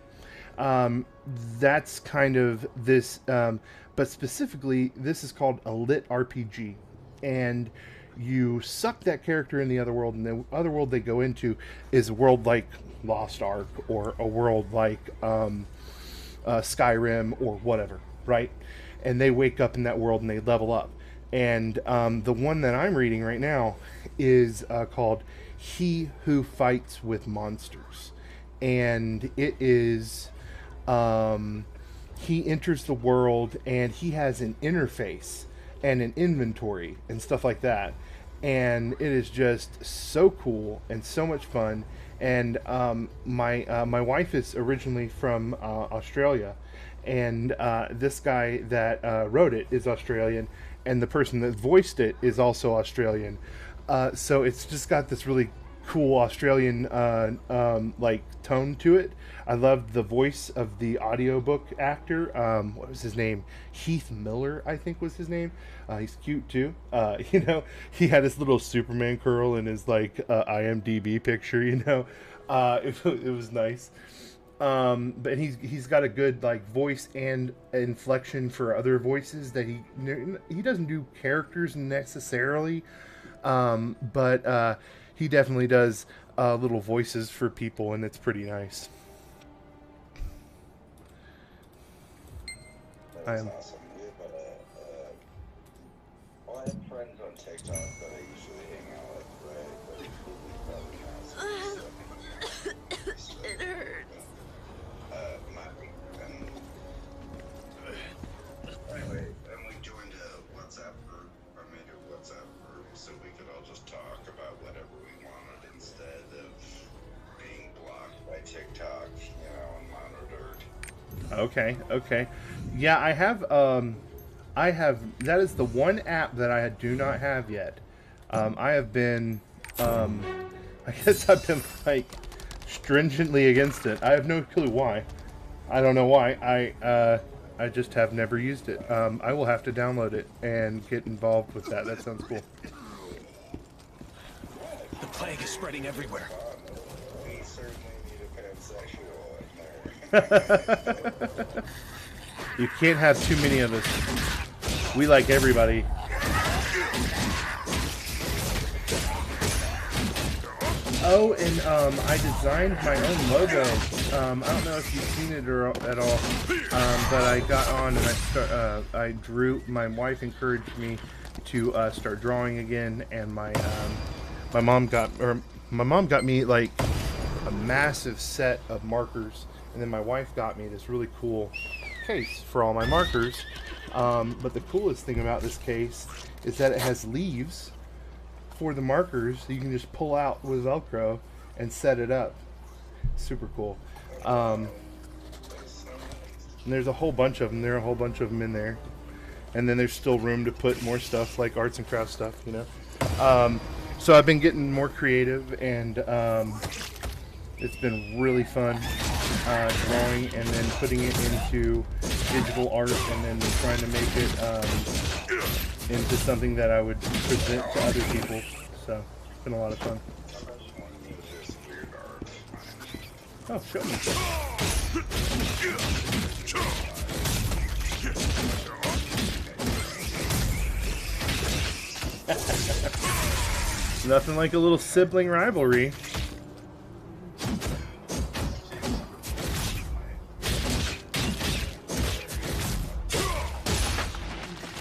That's kind of this. But specifically, this is called a lit RPG, and you suck that character in the other world, and the other world they go into is a world like Lost Ark or a world like Skyrim or whatever, right? And they wake up in that world and they level up. And the one that I'm reading right now is called He Who Fights with Monsters. And it is, he enters the world and he has an interface and an inventory and stuff like that. And it is just so cool and so much fun. And my wife is originally from Australia, and this guy that wrote it is Australian, and the person that voiced it is also Australian. So it's just got this really cool Australian like tone to it. I loved the voice of the audiobook actor. What was his name? Heath Miller, I think was his name. He's cute too. You know, he had his little Superman curl in his like IMDb picture. You know, it was nice. But he's got a good like voice and inflection for other voices that he doesn't do characters necessarily, but he definitely does little voices for people, and it's pretty nice. That's awesome. Well, I have friends on TikTok that I usually hang out with, right? But we probably not. It hurts. Anyway, and we joined a WhatsApp group. I made a WhatsApp group so we could all just talk about whatever we wanted instead of being blocked by TikTok, you know, and monitored. Okay. Yeah, I have, that is the one app that I do not have yet. I have been, I guess I've been, like, stringently against it. I have no clue why. I don't know why. I just have never used it. I will have to download it and get involved with that. That sounds cool. The plague is spreading everywhere. We certainly need a pansexual in there. You can't have too many of us. We like everybody. Oh, and I designed my own logo. I don't know if you've seen it at all, but I got on and I drew. My wife encouraged me to start drawing again, and my mom got me like a massive set of markers, and then my wife got me this really cool case for all my markers. But the coolest thing about this case is that it has leaves for the markers that you can just pull out with Velcro and set it up. Super cool. And there's a whole bunch of them. There are a whole bunch of them in there. And then there's still room to put more stuff like arts and crafts stuff, you know. So I've been getting more creative, and it's been really fun drawing and then putting it into digital art and then trying to make it into something that I would present to other people. So it's been a lot of fun. Oh, show me. Nothing like a little sibling rivalry.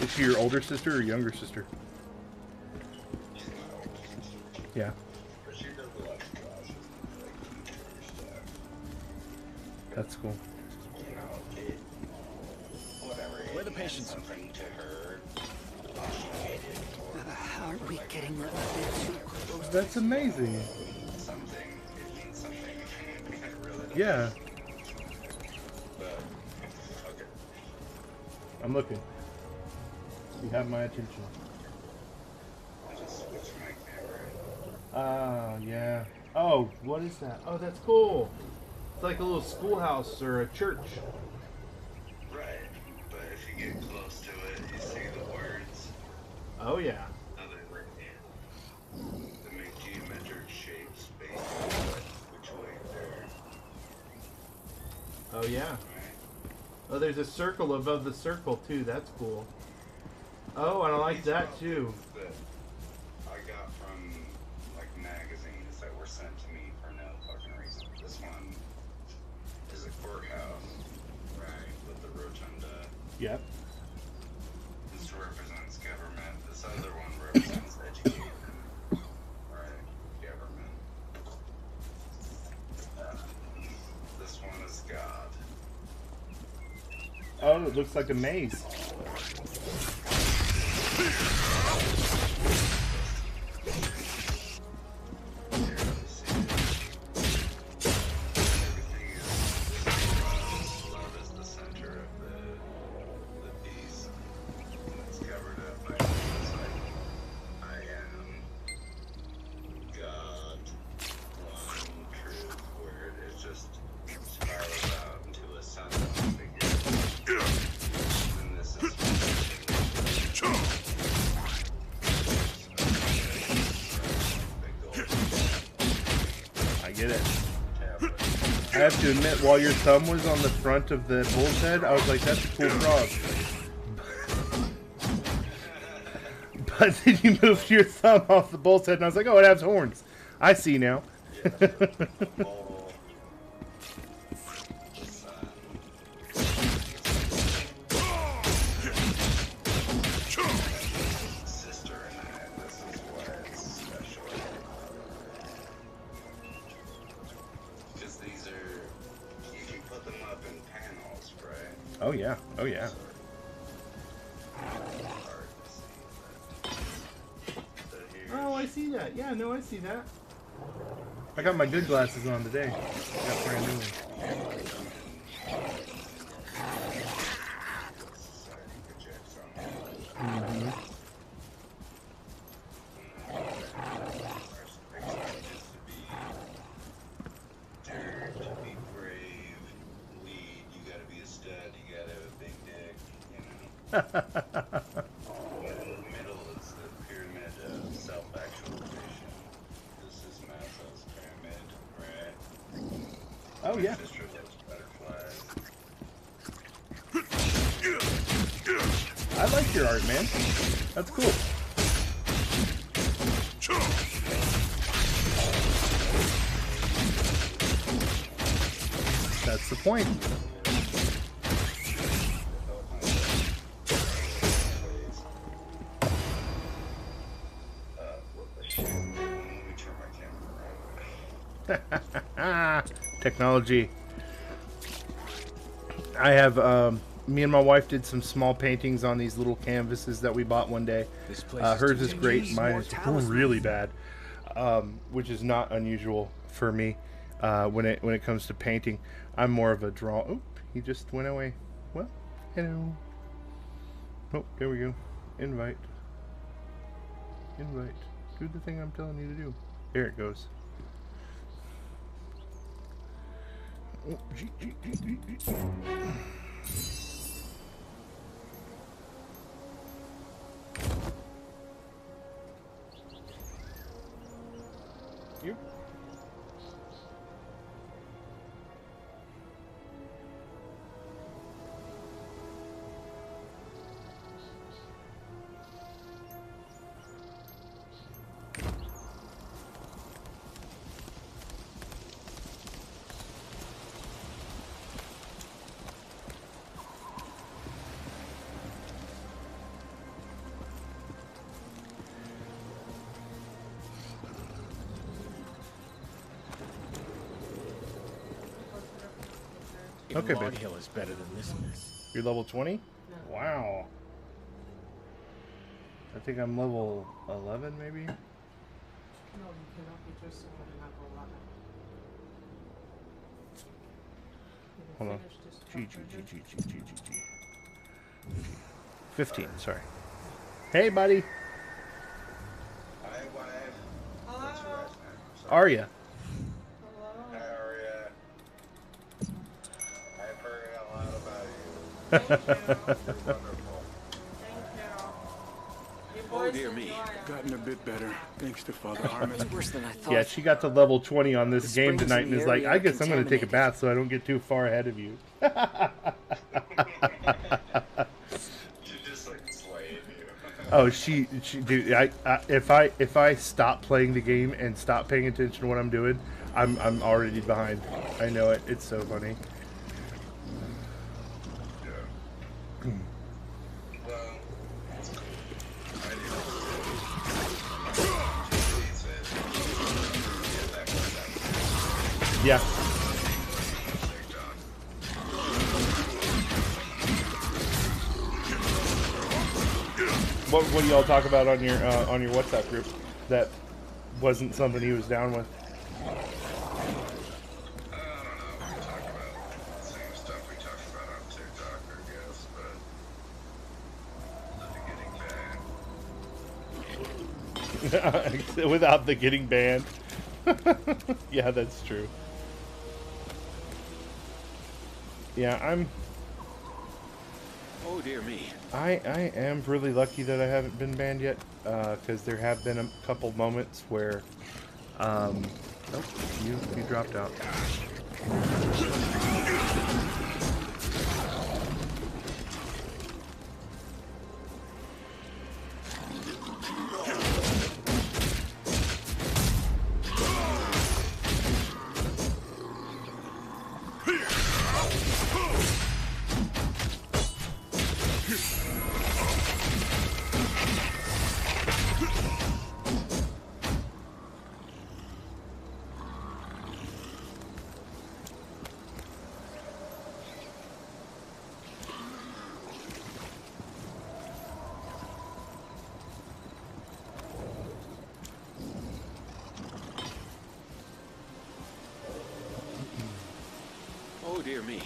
Is she your older sister or younger sister? Yeah. That's cool. Where the patients? Aren't we getting a bit too close? That's amazing. Yeah. I'm looking. You have my attention. Yeah. Oh, what is that? Oh, that's cool. It's like a little schoolhouse or a church. Right, but if you Oh yeah. They make geometric shapes based on which way they're. Oh yeah. Oh, there's a circle above the circle too. That's cool. Oh, and I like that too. That I got from like magazines that were sent to me for no fucking reason. This one is a courthouse, right, with the rotunda. Yep. This represents government. This other one represents education. Right, government. This one is God. Oh, it looks like a maze. Get it. I have to admit, while your thumb was on the front of the bull's head, I was like, that's a cool frog. But then you moved your thumb off the bull's head, and I was like, oh, it has horns. I see now. Oh yeah, oh yeah. Oh, I see that. Yeah, no, I see that. I got my good glasses on today. Got brand new ones. Mm-hmm. In the middle is the pyramid of self-actualization. This is Maslow's pyramid, right? Oh yeah. My sister loves butterflies. I like your art, man. That's cool. That's the point. Technology. I have me and my wife did some small paintings on these little canvases that we bought one day. Hers is great, mine is really bad, which is not unusual for me when it comes to painting. I'm more of a draw. Oh, he just went away. Well, hello. Oh, there we go. Invite. Do the thing I'm telling you to do. There it goes. Yep. Okay, Log babe. Hill is better than this mess. You're level 20? Wow. I think I'm level 11, maybe? No, you cannot be just someone and not go Hold on. level. G. 15, sorry. Hey, buddy. Hi, wife. What's your last name? Arya. Hi, Aria. I've heard a lot about you. Thank you. You're wonderful. Thank you. You Poison dear me. Dora. Gotten a bit better, thanks to Father Harmon. It's worse than I thought. Yeah, she got to level 20 on this The game springs tonight in and the is like, area I are guess I'm going to take a contaminated. bath so I don't get too far ahead of you. She just like slayed you. Oh, she dude, if I stop playing the game and stop paying attention to what I'm doing, I'm already behind. I know it. It's so funny. Yeah. Well, I do. Yeah. What do y'all talk about on your WhatsApp group that wasn't something he was down with? I don't know. We talk about the same stuff we talked about on TikTok, I guess, but the getting banned. Without the getting banned. Yeah, that's true. Yeah, Oh dear me. I am really lucky that I haven't been banned yet, because there have been a couple moments where, oh, you dropped out. Oh dear me.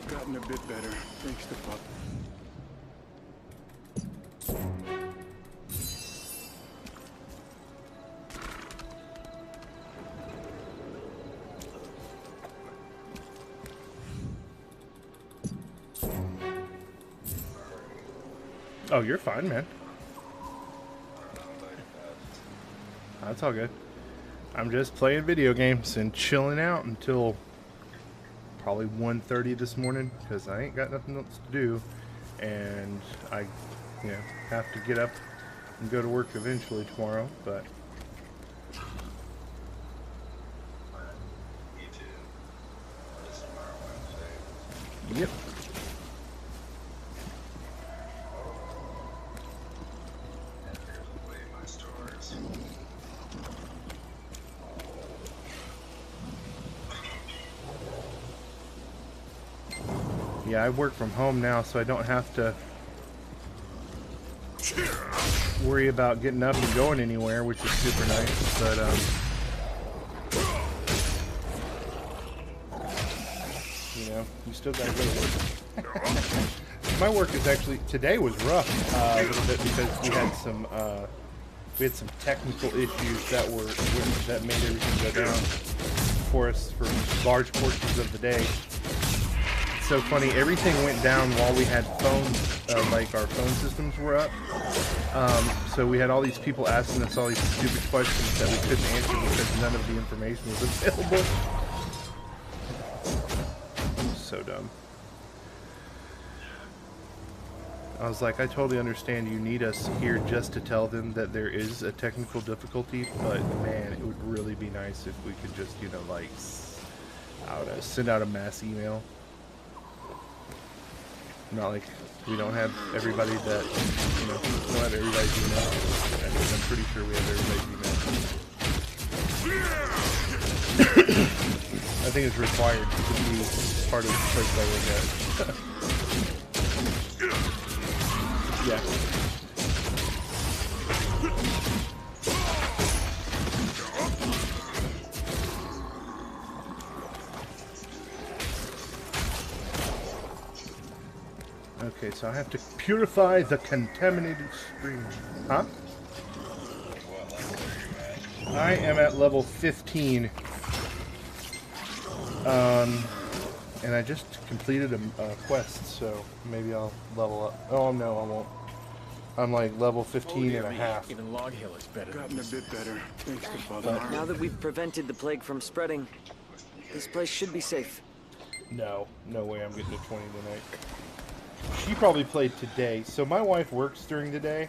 Gotten a bit better, thanks to Father. Oh, you're fine, man. That's all good. I'm just playing video games and chilling out until probably 1:30 this morning because I ain't got nothing else to do, and I, have to get up and go to work eventually tomorrow. But Me too. This tomorrow Wednesday. yep. And here's away my stores. Yeah, I work from home now, so I don't have to worry about getting up and going anywhere, which is super nice. But you still gotta go to work. My work is actually today was rough a little bit because we had some technical issues that made everything go down for us for large portions of the day. So funny, everything went down while we had phones, like our phone systems were up. So we had all these people asking us all these stupid questions that we couldn't answer because none of the information was available. So dumb. I was like, I totally understand you need us here just to tell them that there is a technical difficulty, but man, it would really be nice if we could just, like, I don't know, send out a mass email. Not like we don't have everybody that, we don't have everybody's email. I'm pretty sure we have everybody's email. I think it's required to be part of the place I work at. Yeah. Okay, so I have to purify the contaminated stream. Huh? I am at level 15. And I just completed a quest, so maybe I'll level up. Oh, no, I won't. I'm like level 15 and a half. Even Log Hill is better. Gotten a bit better, thanks to Father But now that we've prevented the plague from spreading, this place should be safe. No way I'm getting to 20 tonight. She probably played today. So my wife works during the day.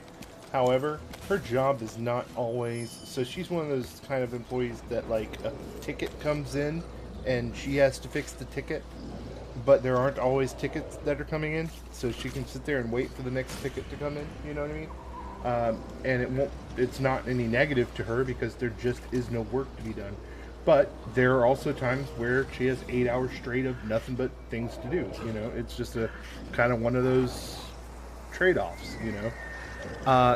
However, her job is not always... So she's one of those kind of employees that, like, a ticket comes in and she has to fix the ticket. But there aren't always tickets that are coming in. So she can sit there and wait for the next ticket to come in. You know what I mean? And it's not any negative to her because there just is no work to be done. But there are also times where she has 8 hours straight of nothing but things to do. You know, it's just a kind of one of those trade-offs, you know.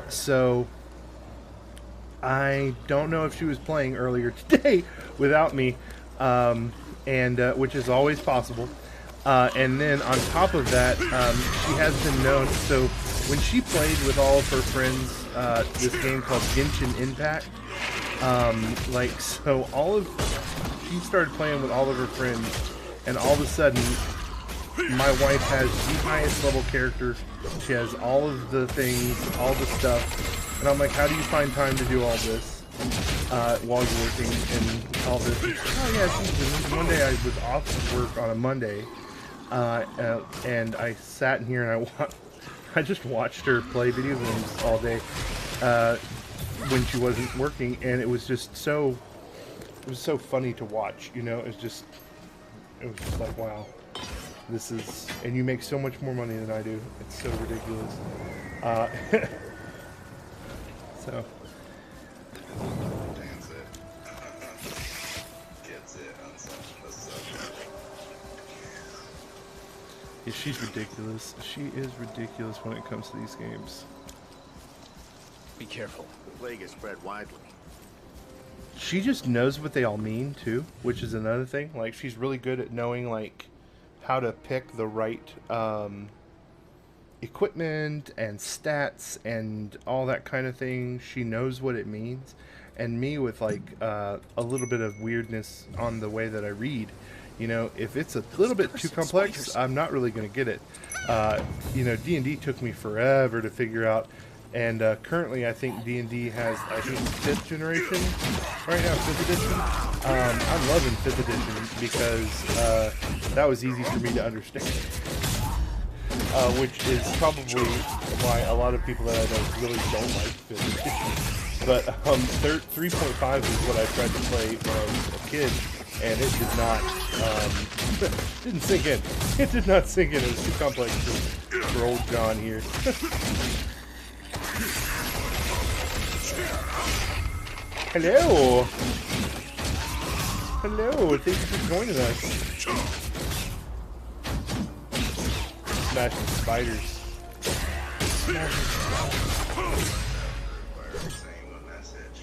So I don't know if she was playing earlier today without me, which is always possible. And then on top of that, she has been known. So when she played with all of her friends, this game called Genshin Impact. She started playing with all of her friends, and all of a sudden, my wife has the highest level character. She has all of the things, all the stuff, and I'm like, how do you find time to do all this while you're working and all this? And oh yeah, one day I was off work on a Monday, and I sat in here and I just watched her play video games all day. When she wasn't working, and it was just so funny to watch, you know. It was just like, wow, this is, and you make so much more money than I do. It's so ridiculous. So That's it. Gets it on the subject. yeah, she's ridiculous. She is ridiculous when it comes to these games. Be careful. The plague is spread widely. She just knows what they all mean too, which is another thing. Like, she's really good at knowing like how to pick the right equipment and stats and all that kind of thing. She knows what it means. And me with like a little bit of weirdness on the way that I read, you know, if it's a little bit too complex, I'm not really going to get it. You know, D&D took me forever to figure out. And currently, I think D&D has, I think, 5th generation right now, 5th edition. I'm loving 5th edition because that was easy for me to understand. Which is probably why a lot of people that I know really don't like 5th edition. But 3.5 is what I tried to play when I was a kid, and it did not, didn't sink in. It did not sink in. It was too complex for old John here. Hello! Hello, thank you for joining us. Smashing spiders. Smashing spiders. Saying one message.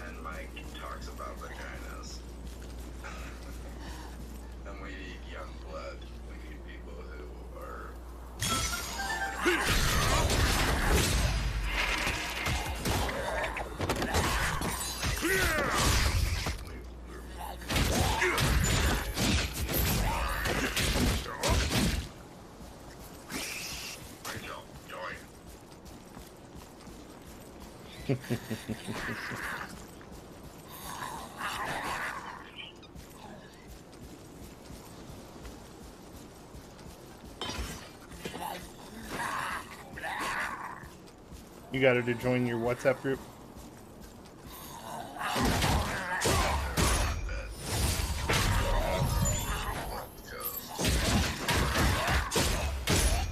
And Mike talks about vaginas. And we need young blood. We need people who are... You got her to join your WhatsApp group?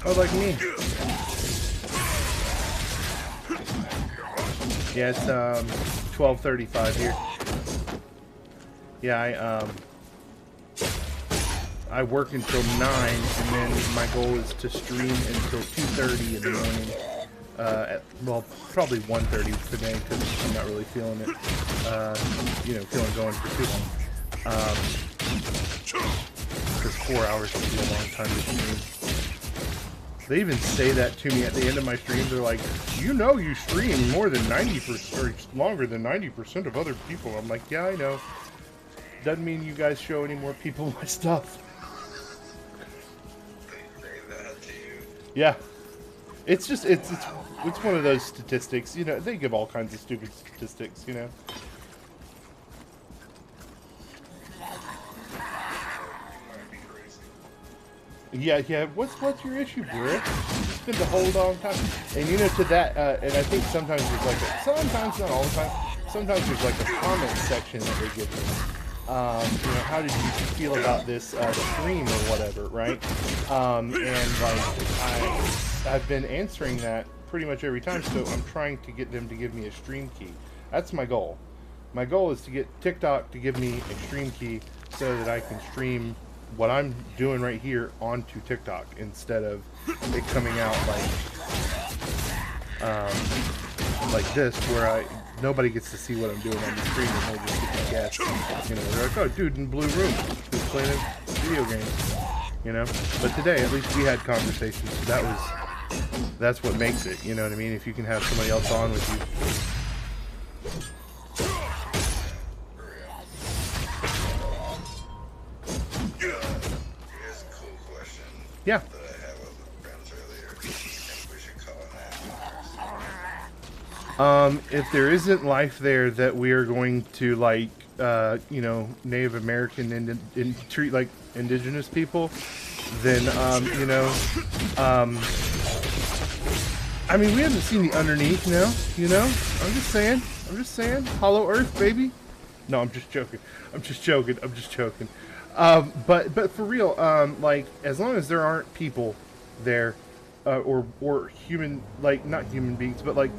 Oh, like me. Yeah, it's 12:35 here. Yeah, I work until 9, and then my goal is to stream until 2:30 in the morning. Well, probably 1:30 today because I'm not really feeling it. You know, feeling going for too long. Because 4 hours can be a long time to stream. They even say that to me at the end of my streams. They're like, you know, you stream more than 90% or longer than 90% of other people. I'm like, yeah, I know. Doesn't mean you guys show any more people my stuff. Yeah. It's just, it's one of those statistics, you know, they give all kinds of stupid statistics, you know. Yeah, what's your issue, Brick? It's been the whole long time. And you know, to that, and I think sometimes there's like sometimes, not all the time, sometimes there's like a comment section that they give me. You know, how did you feel about this stream or whatever, right? And like, I've been answering that pretty much every time, so I'm trying to get them to give me a stream key. That's my goal. My goal is to get TikTok to give me a stream key so that I can stream what I'm doing right here onto TikTok instead of it coming out like this, where nobody gets to see what I'm doing on the screen and they just get to guess. You know, they're like, oh, dude in blue room who's playing a video game. You know, but today at least we had conversations. That's what makes it. You know what I mean? If you can have somebody else on with you. Yeah. If there isn't life there that we are going to, like, you know, Native American and treat like indigenous people, then, you know, I mean, we haven't seen the underneath now, you know? I'm just saying. Hollow Earth, baby. No, I'm just joking. But for real, like, as long as there aren't people there, or human, like, not human beings, but like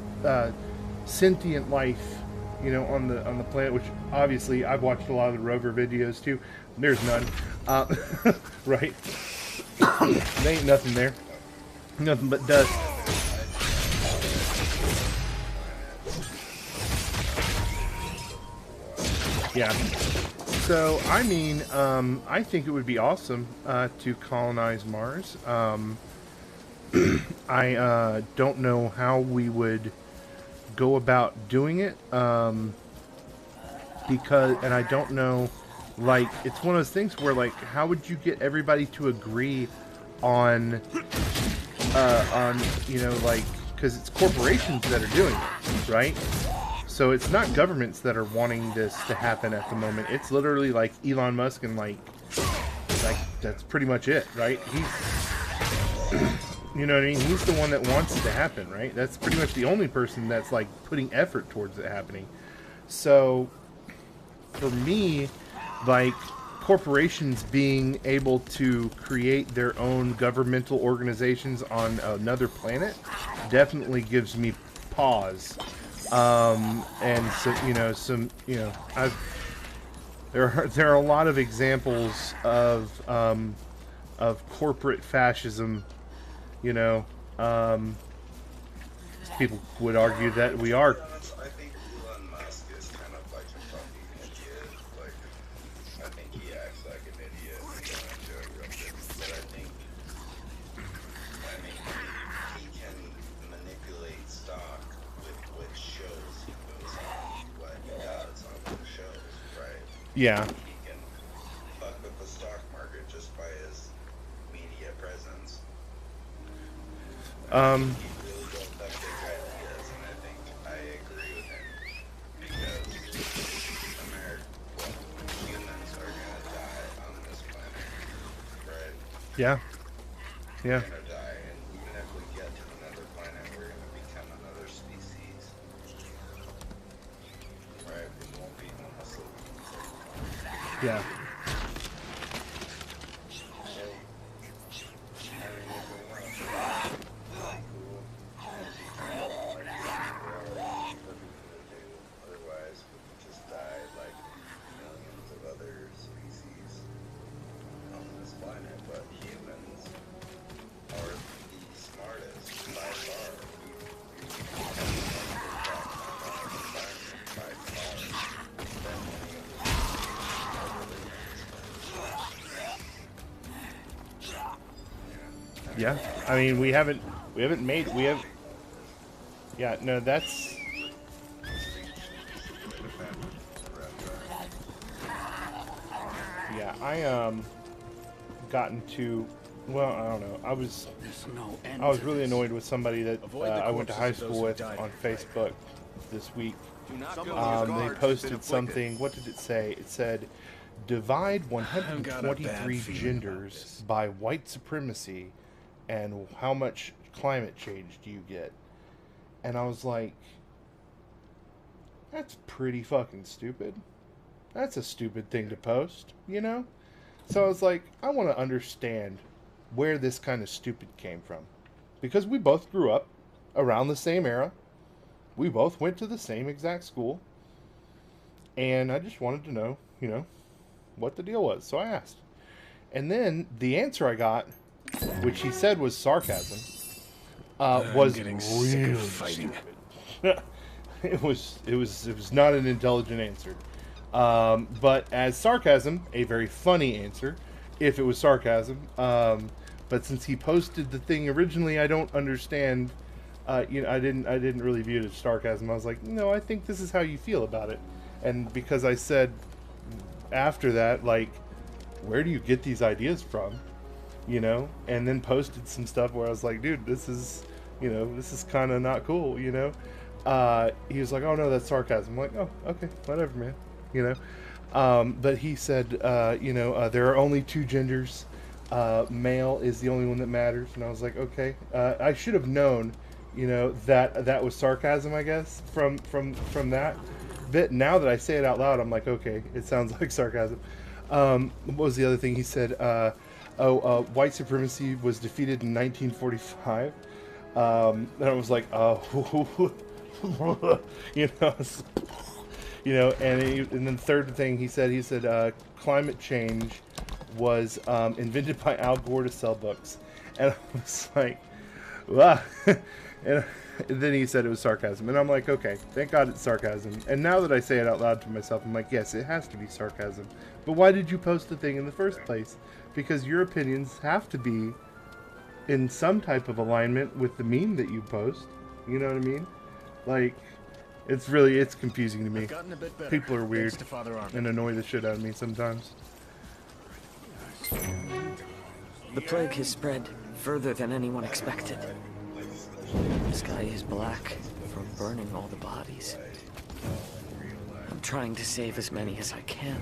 sentient life, you know, on the planet, which obviously I've watched a lot of the rover videos too. There's none, right? There ain't nothing there, nothing but dust. Yeah. So, I mean, I think it would be awesome to colonize Mars. I don't know how we would go about doing it, because, and I don't know, like, it's one of those things where, like, how would you get everybody to agree on, you know, like, because it's corporations that are doing it, right? So it's not governments that are wanting this to happen at the moment. It's literally like Elon Musk and like that's pretty much it, right? He's, you know what I mean? He's the one that wants it to happen, right? That's pretty much the only person that's like putting effort towards it happening. So for me, like, corporations being able to create their own governmental organizations on another planet definitely gives me pause. And so, you know, there are a lot of examples of corporate fascism, you know. People would argue that we are. I think Elon Musk is kind of like a fucking idiot. Like, I think he acts like an idiot. But I think he can manipulate stock with which shows he puts on, what he does on the shows, right? Yeah. He can fuck with the stock market just by his media presence. He really built up big ideas, and I think I agree with him, because humans are gonna die on this planet, right? Yeah. We're gonna die, and even if we get to another planet, we're gonna become another species, right? We won't be Homo sapiens. Yeah. Otherwise, we would just die like millions of other species on this planet. But humans are the smartest by far. Yeah. I mean, we haven't made, yeah, no, that's, I gotten to, well, I don't know. I was really annoyed with somebody that I went to high school with on Facebook this week. They posted something. What did it say? It said, divide 123 genders by white supremacy, and how much climate change do you get? And I was like, that's pretty fucking stupid. That's a stupid thing to post, you know? So I was like, I want to understand where this kind of stupid came from. Because we both grew up around the same era. We both went to the same exact school. And I just wanted to know, you know, what the deal was. So I asked. And then the answer I got, which he said was sarcasm, was getting really sick of fighting. stupid. It was not an intelligent answer. But as sarcasm, a very funny answer, if it was sarcasm. But since he posted the thing originally, I don't understand. You know, I didn't really view it as sarcasm. I was like, no, I think this is how you feel about it. And because I said after that, like, where do you get these ideas from? You know, and then posted some stuff where I was like, dude, this is, you know, this is kind of not cool, you know. He was like, oh no, that's sarcasm. I'm like, oh, okay, whatever, man. You know, but he said, you know, there are only two genders. Male is the only one that matters. And I was like, okay. I should have known, you know, that was sarcasm, I guess, from that bit. Now that I say it out loud, I'm like, okay, it sounds like sarcasm. What was the other thing he said? White supremacy was defeated in 1945. And I was like, oh, you know. You know, and then third thing he said climate change was invented by Al Gore to sell books. And I was like, wow. And then he said it was sarcasm. And I'm like, okay, thank God it's sarcasm. And now that I say it out loud to myself, I'm like, yes, it has to be sarcasm. But why did you post the thing in the first place? Because your opinions have to be in some type of alignment with the meme that you post. You know what I mean? Like, it's confusing to me. People are weird and annoy the shit out of me sometimes. The plague has spread further than anyone expected. The sky is black from burning all the bodies. I'm trying to save as many as I can,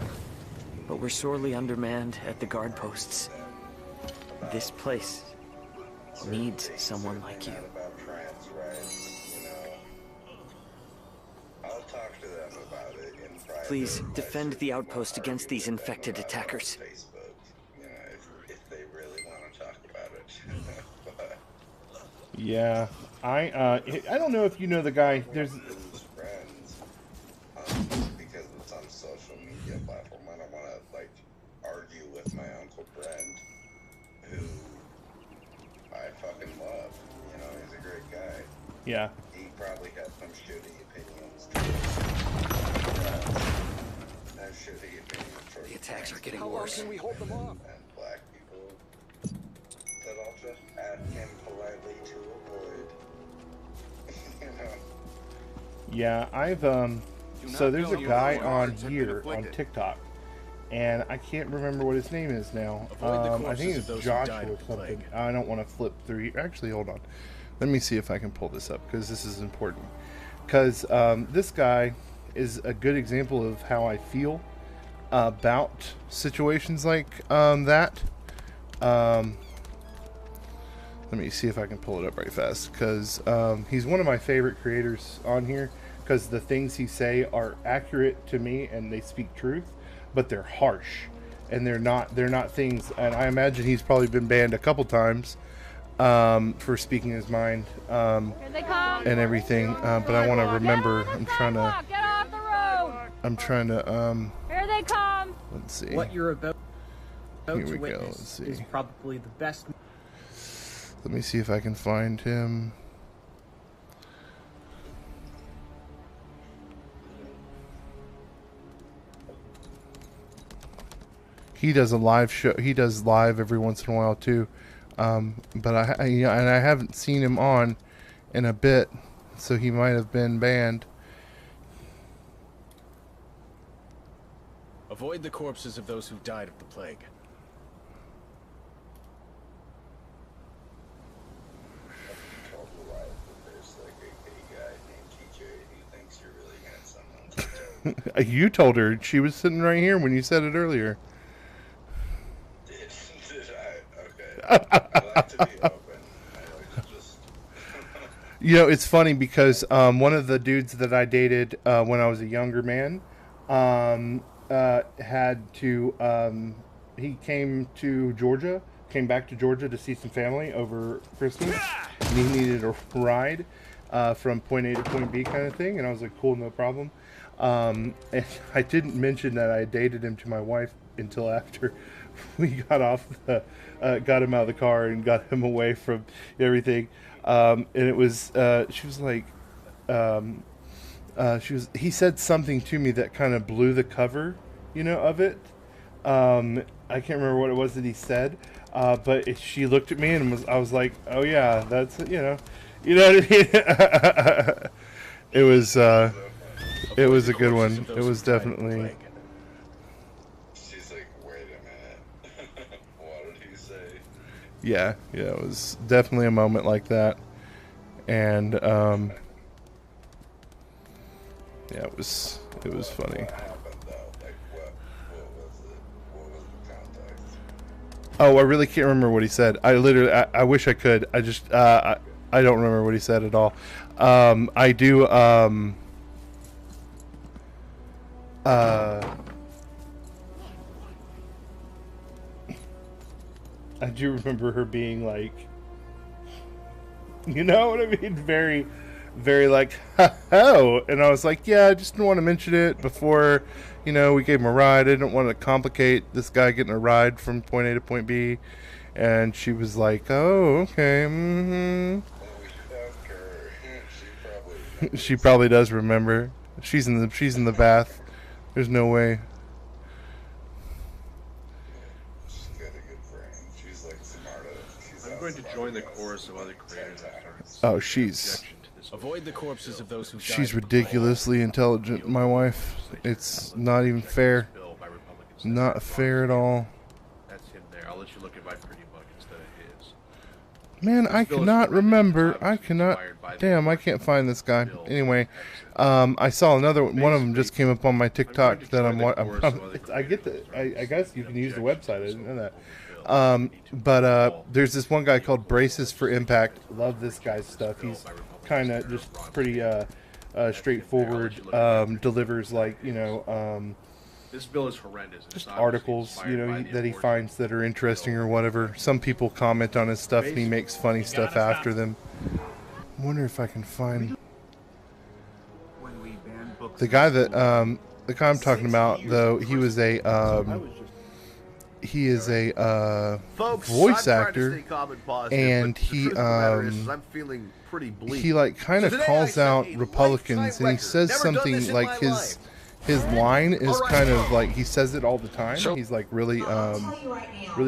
but we're sorely undermanned at the guard posts. This place needs someone like you. Please defend the outpost against these infected attackers. Facebook, you know, if they really want to talk about it. But Yeah, I don't know if you know the guy. There's friends, because it's on social media platform. I don't want to like argue with my Uncle Brent, who I fucking love. You know, he's a great guy. Yeah. He probably has some shitty opinions. The attacks are getting worse. Can we hold them off? And black people that I'll just ask him politely to avoid. You know? Yeah, I've so there's a guy on here on TikTok, and I can't remember what his name is now. I think it's Joshua or something. I don't want to flip through. Actually, hold on. Let me see if I can pull this up because this is important. Because this guy is a good example of how I feel about situations like that. Let me see if I can pull it up right fast, because he's one of my favorite creators on here, because the things he say are accurate to me and they speak truth, but they're harsh and they're not things. And I imagine he's probably been banned a couple times for speaking his mind and everything. But I want to remember. I'm trying to Here they come. Let's see. What you're about Here to we go. witness Let's see. is probably the best. Let me see if I can find him. He does a live show. He does live every once in a while too. But I haven't seen him on in a bit, so he might have been banned. Avoid the corpses of those who died of the plague. Told your wife that there's like a gay guy named TJ who thinks you're really handsome on TikTok. You told her. She was sitting right here when you said it earlier. Did I? Okay. I like to be open. I like to just... You know, it's funny because one of the dudes that I dated when I was a younger man had to... he came back to Georgia to see some family over Christmas. And he needed a ride from point A to point B kind of thing. And I was like, cool, no problem. And I didn't mention that I dated him to my wife until after we got him out of the car and got him away from everything. And it was, she was like, he said something to me that kind of blew the cover, of it. I can't remember what it was that he said, but she looked at me and I was like, oh yeah, that's, you know what I mean? It was a good one. It was definitely. She's like, wait a minute. What did he say? Yeah, it was definitely a moment like that. And, yeah, it was funny. What happened though? Like, what was it? What was the context? Oh, I really can't remember what he said. I wish I could. I just, I don't remember what he said at all. I do, I do remember her being like, you know what I mean? Very, very like, oh. And I was like, yeah, I just didn't want to mention it before, we gave him a ride. I didn't want to complicate this guy getting a ride from point A to point B. And she was like, oh, okay. Mm-hmm. She probably does remember. She's in the bath. There's no way. She's got a good brain. She's like smart. I'm going to join the chorus of other creators. Oh, she's Avoid the corpses of those who she's ridiculously intelligent, my wife. It's not even fair. Not fair at all. That's him there. I'll let you look at my pretty book instead of his. Man, I cannot remember. Damn, I can't find this guy. Anyway, I saw another one of them just came up on my TikTok that I get I guess you can use the website. I didn't know that. But there's this one guy called Braces for Impact. Love this guy's stuff. He's kind of just pretty straightforward. Delivers like This bill is horrendous. just articles that he finds that are interesting or whatever. Some people comment on his stuff and he makes funny stuff after them. I wonder if I can find the guy that the guy I'm talking about though. He was a voice actor, and he like kind of calls out Republicans, and he says something like his line is kind of like he says it all the time. He's like really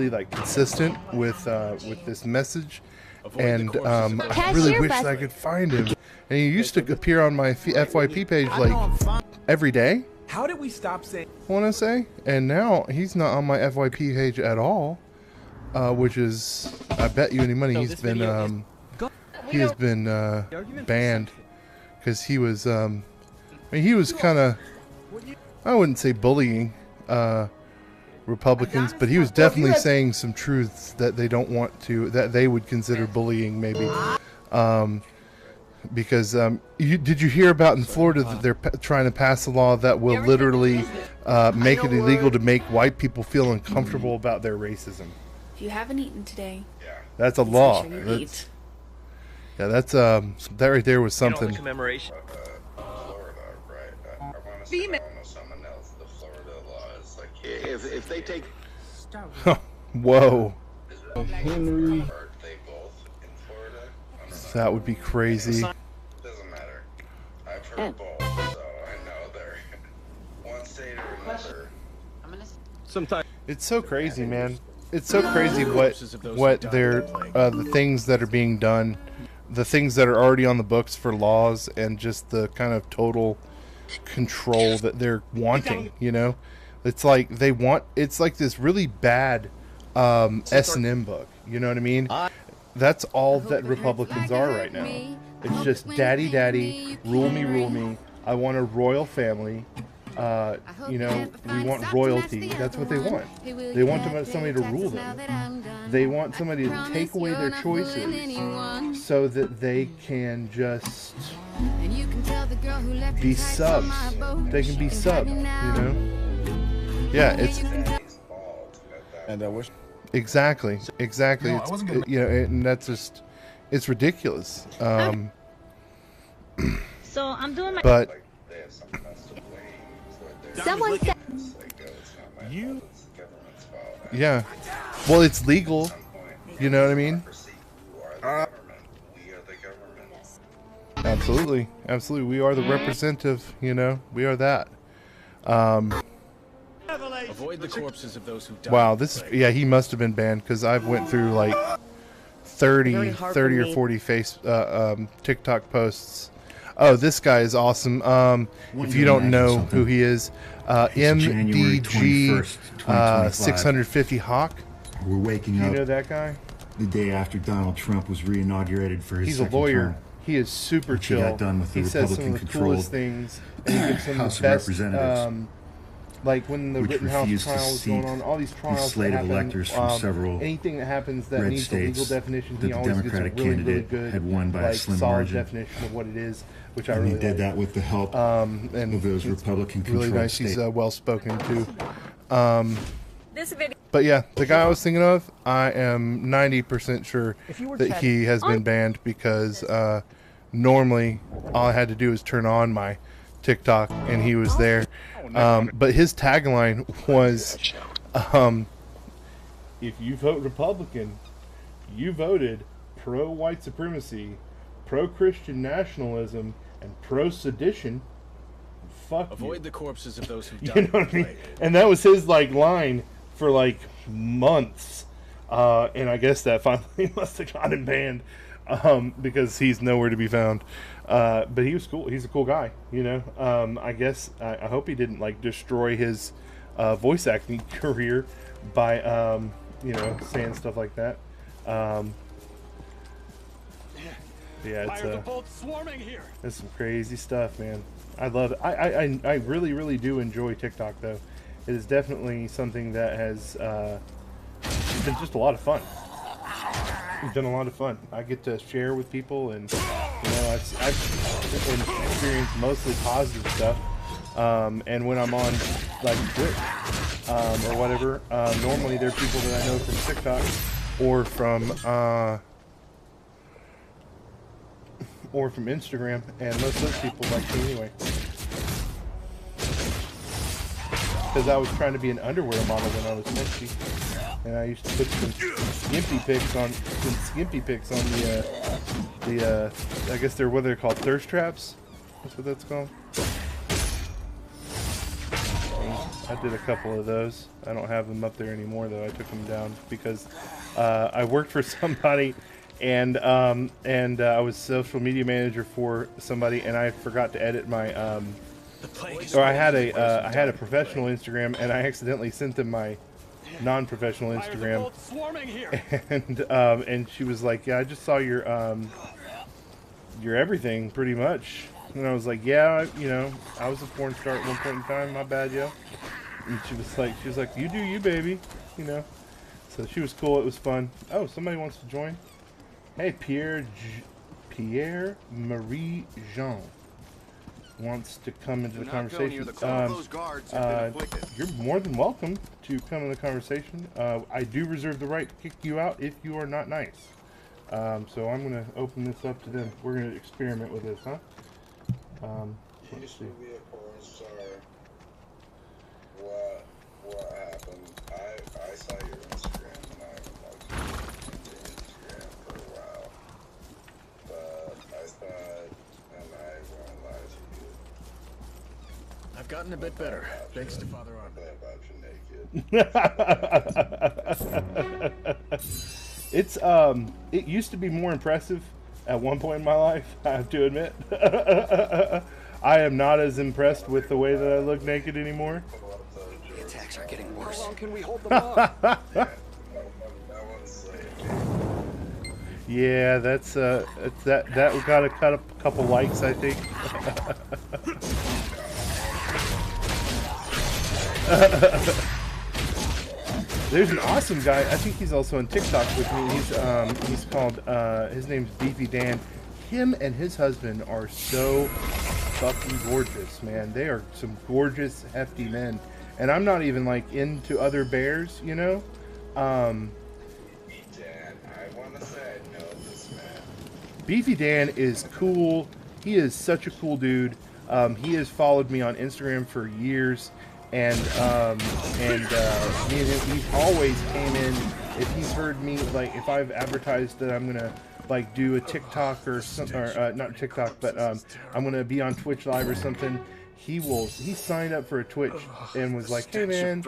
like consistent with this message. And I really wish I could find him. And he used to appear on my FYP page like every day. How did we stop saying? I want to say, and now he's not on my FYP page at all, which is, I bet you any money he's been banned because he was he was kind of, I wouldn't say bullying Republicans, but he was definitely saying some truths that they don't want to, that they would consider bullying maybe. Because did you hear about in Florida that they're trying to pass a law that will literally make it illegal to make white people feel uncomfortable about their racism? If you haven't eaten today, that's a law. Sure That's that right there was something. Florida, right? I want to say, I don't know someone else. The Florida law is like, if they take. Whoa. Henry. Are they both in Florida? That would be crazy. Doesn't matter. I've heard both, so I know they're one state or another. Sometimes it's so crazy, man. It's so crazy what they're the things that are being done, the things that are already on the books for laws, and just the kind of total control that they're wanting. It's like they want. It's like this really bad S&M book. You know what I mean? That's all that Republicans are right now. It's just daddy, daddy, rule me. I want a royal family. You know, we want royalty. That's what they want. They want somebody to rule them. They want somebody to take away their choices so that they can just be subs. They can be subs, you know? Yeah, it's... And Exactly. No, I wasn't gonna... You know, and that's just... It's ridiculous. So I'm doing my... But... Someone said... You... Yeah. Well, it's legal. You know what I mean? Absolutely. Absolutely. We are the representative, you know? We are that. Avoid the corpses of those who died. Wow, this is... Yeah, he must have been banned, because I've went through, like, 30 or 40 TikTok posts. Oh, this guy is awesome. If you don't know who he is, MDG 650 Hawk. We're waking you up. know that guy? The day after Donald Trump was reinaugurated for his He's a second lawyer. term. He is super Which he chill. got done with the He says some of the Republican-controlled coolest things, and he gives some of House the of best. Representatives, Like when the which Rittenhouse refused to trial was seat going on, all these trials that slated happen, electors from several anything that happens that red needs a legal states definition, that he the always Democratic gets a really, really candidate good, had won by a like, slim solid margin. definition of what it is, which I And really he did like. that with the help and of those Republican-controlled really nice. states. He's well spoken too. This video. But yeah, the guy I was thinking of, I am 90% sure that he has been banned because normally all I had to do was turn on my TikTok and he was there. But his tagline was, if you vote Republican, you voted pro-white supremacy, pro-Christian nationalism, and pro-sedition. Fuck Avoid you. the corpses of those who died. You know what I mean? And that was his like line for like months. And I guess that finally must have got him banned because he's nowhere to be found. But he was cool. He's a cool guy, you know. I guess I hope he didn't like destroy his voice acting career by you know, saying stuff like that. Yeah, it's some crazy stuff, man. I love it. I really, really do enjoy TikTok, though. It is definitely something that has been just a lot of fun. It's been a lot of fun. I get to share with people, and you know, I've experienced mostly positive stuff. And when I'm on like Twitch or whatever, normally they're people that I know from TikTok or from Instagram, and most of those people like me anyway. Because I was trying to be an underwear model when I was 20, and I used to put some skimpy pics on the I guess they're what they're called, thirst traps. That's what that's called. I did a couple of those. I don't have them up there anymore though. I took them down because I worked for somebody, and I was social media manager for somebody, and I forgot to edit my or I had a professional Instagram, and I accidentally sent them my non-professional Instagram, and she was like, "Yeah, I just saw your everything pretty much," and I was like, "Yeah, you know, I was a porn star at one point in time. My bad, yo." And she was like, "You do you, baby," you know. So she was cool. It was fun. Oh, somebody wants to join. Hey, Pierre Marie Jean wants to come into the conversation. You're more than welcome to come in the conversation. I do reserve the right to kick you out if you are not nice. So I'm going to open this up to them. We're going to experiment with this, huh? Let's see. What happened? I saw your Instagram, and I haven't looked at your Instagram for a while. But I thought, and I won't lie to you, I've gotten a bit better, thanks to Father Arnold. It's it used to be more impressive at one point in my life, I have to admit. I am not as impressed with the way that I look naked anymore. Things are getting worse. How long can we hold them off? Yeah, that's that got to cut a couple likes, I think. There's an awesome guy. I think he's also on TikTok with me. He's called his name's Beefy Dan. Him and his husband are so fucking gorgeous, man. They are some gorgeous, hefty men. And I'm not even like into other bears, you know. Beefy Dan is cool. He is such a cool dude. He has followed me on Instagram for years, and me and him, he always came in. If he's heard me, like if I've advertised that I'm gonna like do a TikTok or something, or not TikTok, but I'm gonna be on Twitch Live or something. He signed up for a Twitch and was like, "Hey man,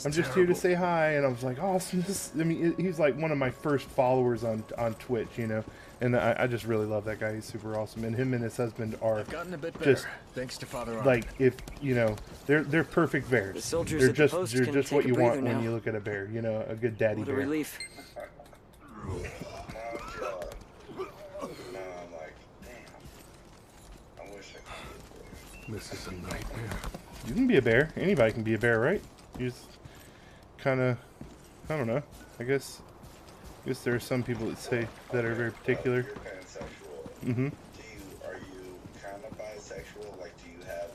I'm just here to say hi." And I was like, "Awesome!" He's like one of my first followers on Twitch, you know. And I just really love that guy. He's super awesome. And him and his husband are just thanks to Father like, if you know, they're perfect bears. They're just what you want when you look at a bear. You know, a good daddy bear. Relief. This is a nightmare. You can be a bear. Anybody can be a bear, right? You just kind of, I don't know. I guess there are some people that say that are very particular. Mm-hmm. Are you kind of bisexual? Like, do you have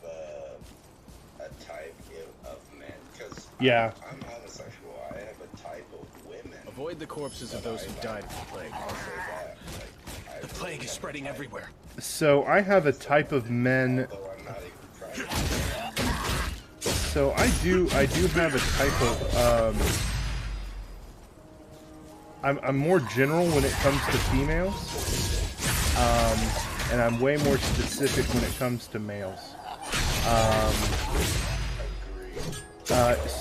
a type of men? Because yeah, I'm homosexual. I have a type of women. Avoid the corpses of those who died of the plague. The plague is spreading everywhere. So I have a type of men. So I do have a type of I'm more general when it comes to females, and I'm way more specific when it comes to males.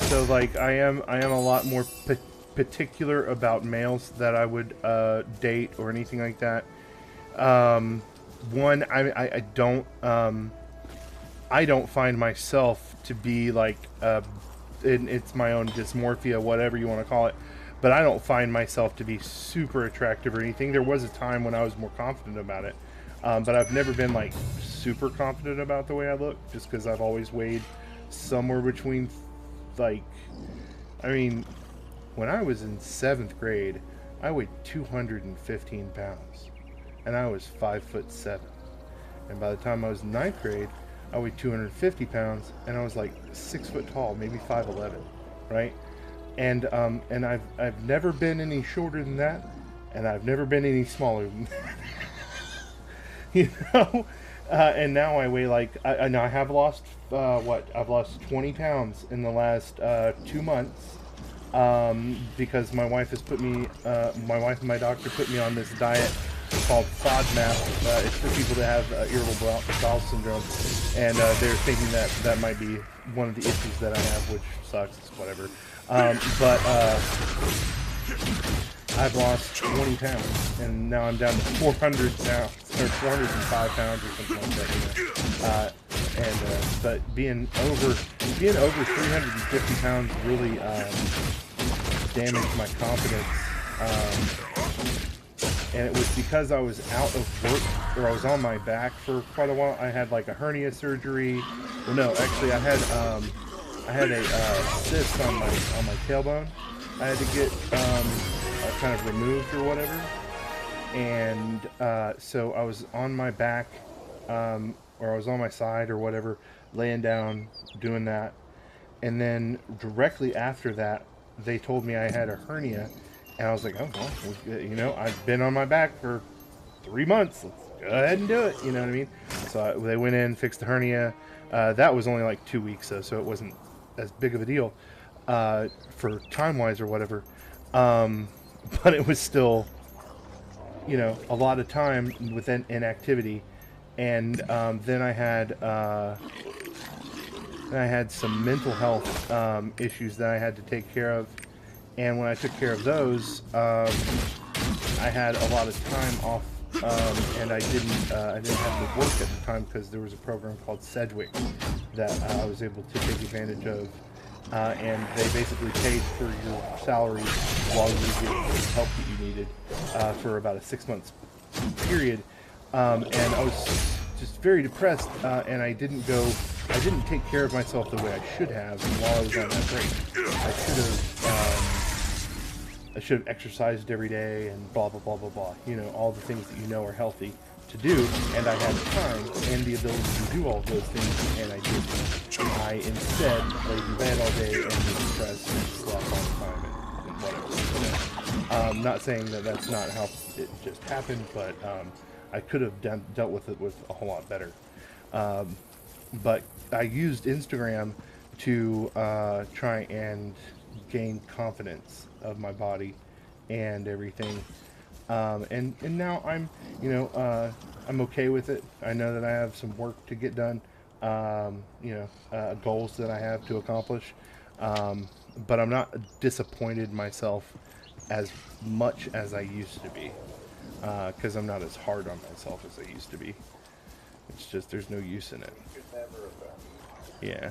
So like I am a lot more particular about males that I would date or anything like that. One, I don't find myself to be like it's my own dysmorphia, whatever you want to call it. But I don't find myself to be super attractive or anything. There was a time when I was more confident about it. But I've never been like super confident about the way I look, just because I've always weighed somewhere between, like, I mean, when I was in 7th grade, I weighed 215 pounds. And I was 5'7". And by the time I was in 9th grade, I weighed 250 pounds, and I was like 6 foot tall, maybe 5'11", right? And I've never been any shorter than that, and I've never been any smaller than that. You know, and now I weigh like I have lost I've lost 20 pounds in the last 2 months, because my wife has put me my wife and my doctor put me on this diet called FODMAP. It's for people that have irritable bowel syndrome, and they're thinking that might be one of the issues that I have, which sucks. It's whatever. But I've lost 20 pounds, and now I'm down to 400 pounds, or 405 pounds, or something like that. You know? But being over 350 pounds really damaged my confidence. And it was because I was out of work, or I was on my back for quite a while. I had like a hernia surgery. Well, no, actually, I had a cyst on my tailbone. I had to get kind of removed or whatever, and so I was on my back, or I was on my side or whatever, laying down doing that, and then directly after that, they told me I had a hernia, and I was like, oh well, you know, I've been on my back for 3 months. Let's go ahead and do it. You know what I mean? So they went in, fixed the hernia. That was only like 2 weeks though, so it wasn't as big of a deal for time-wise or whatever, but it was still, you know, a lot of time with inactivity. And then I had some mental health issues that I had to take care of, and when I took care of those, I had a lot of time off, and I didn't have to work at the time because there was a program called Sedgwick that I was able to take advantage of and they basically paid for your salary while you were getting the help that you needed for about a 6-month period. And I was just very depressed, and I didn't take care of myself the way I should have while I was on that break. I should have exercised every day and blah, blah, blah, blah, blah. You know, all the things that you know are healthy to do, and I had time and the ability to do all of those things, and I didn't. I instead laid in bed all day and was depressed and slept all the time and whatever. You know? Not saying that that's not how it just happened, but I could have dealt with it with a whole lot better. But I used Instagram to try and gain confidence of my body and everything. And now I'm, you know, I'm okay with it. I know that I have some work to get done, you know, goals that I have to accomplish. But I'm not disappointed myself as much as I used to be, because I'm not as hard on myself as I used to be. It's just there's no use in it. Yeah.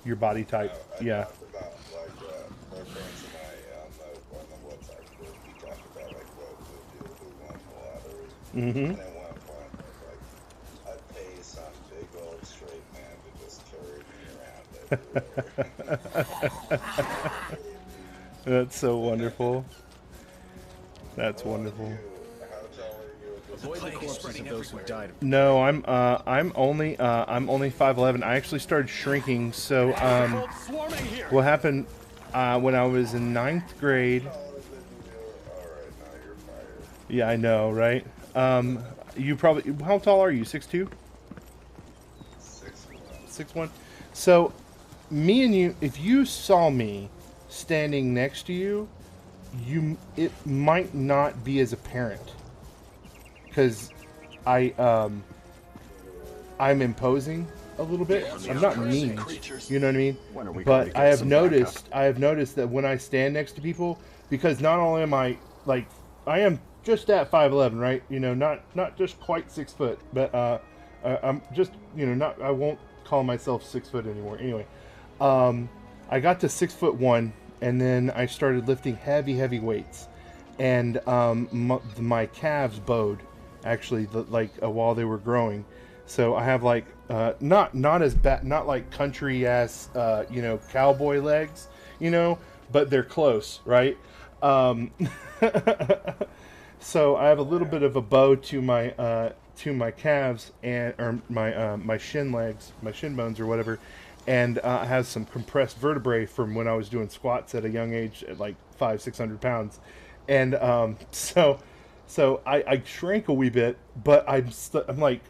Your body type, yeah. About, like, my friends and I on the WhatsApp group, we talked about, like, what we'll do if we won the lottery. Mm-hmm. And at one point, like, I'd pay some big old straight man to just carry me around everywhere. That's so wonderful. That's wonderful. Avoid the corpses of those who died. No, I'm only 5'11". I actually started shrinking. So what happened when I was in 9th grade? Yeah, I know, right? You probably, how tall are you? 6'2"? 6'1". So me and you, if you saw me standing next to you, it might not be as apparent. Because I'm imposing a little bit. I'm not mean, you know what I mean? But I have noticed that when I stand next to people, because not only am I like, I am just at 5'11", right? You know, not just quite 6 foot, but I'm just, you know, I won't call myself 6 foot anymore. Anyway, I got to 6'1", and then I started lifting heavy weights, and my calves bowed. Actually, while they were growing, so I have like not as bad, not like country ass you know, cowboy legs, you know, but they're close, right? So I have a little bit of a bow to my calves or my shin legs, my shin bones or whatever, and has some compressed vertebrae from when I was doing squats at a young age at like 500-600 pounds, and So I shrank a wee bit, but I'm like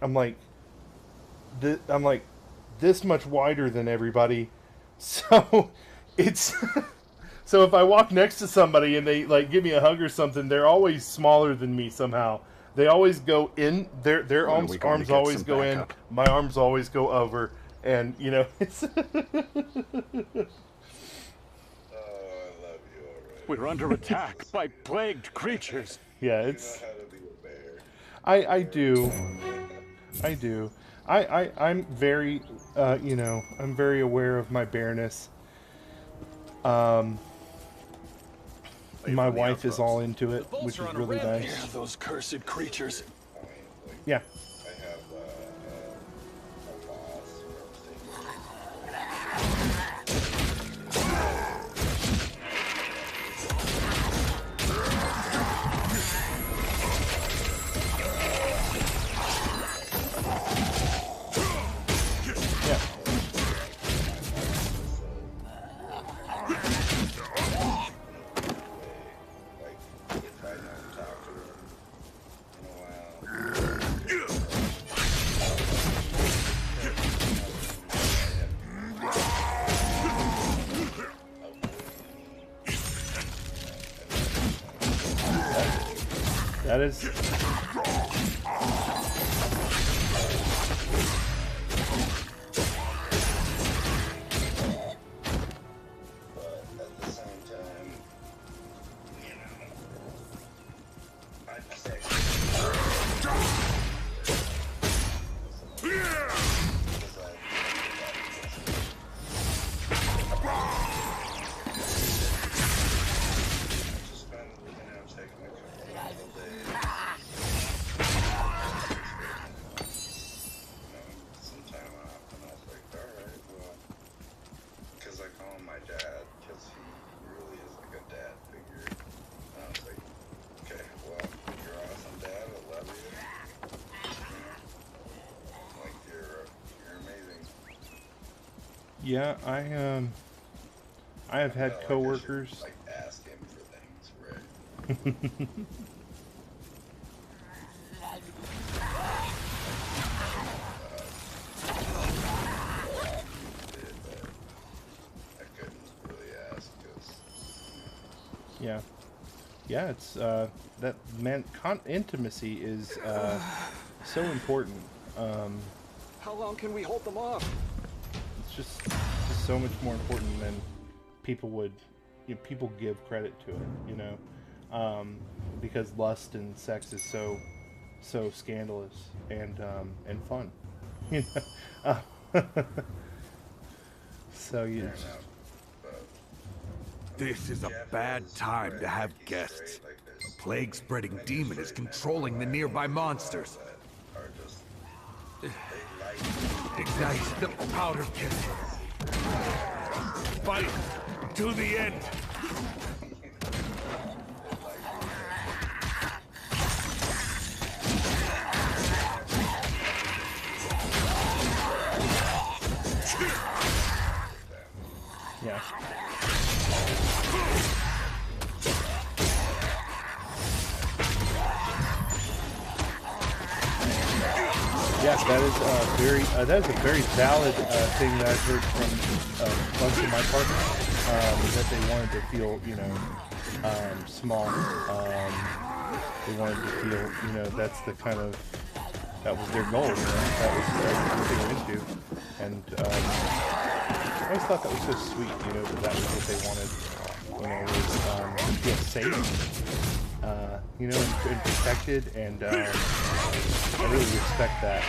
this much wider than everybody. So it's so if I walk next to somebody and they like give me a hug or something, they're always smaller than me somehow. They always go in, their arms always go in, my arms always go over, and you know, it's We're under attack by plagued creatures. Yeah, it's. I do. I'm very, you know, I'm very aware of my bareness. My wife is all into it, which is really nice. Those cursed creatures. Yeah. That is. Yeah, I have had coworkers. Like ask him for things, right? Yeah, yeah. It's that intimacy is so important. How long can we hold them off? It's just so much more important than people would. People give credit to it, because lust and sex is so scandalous and fun, So you. This is a bad time to have guests. A plague-spreading demon is controlling the nearby monsters. Ignite the powder kit. Fight to the end. Yeah. Yeah, that is a very valid thing that I've heard from a bunch of my partners, that they wanted to feel, small. They wanted to feel, that's the kind of, that was their goal, that was what they were into. And I always thought that was so sweet, that was what they wanted, was to feel safe, and protected, and I really respect that,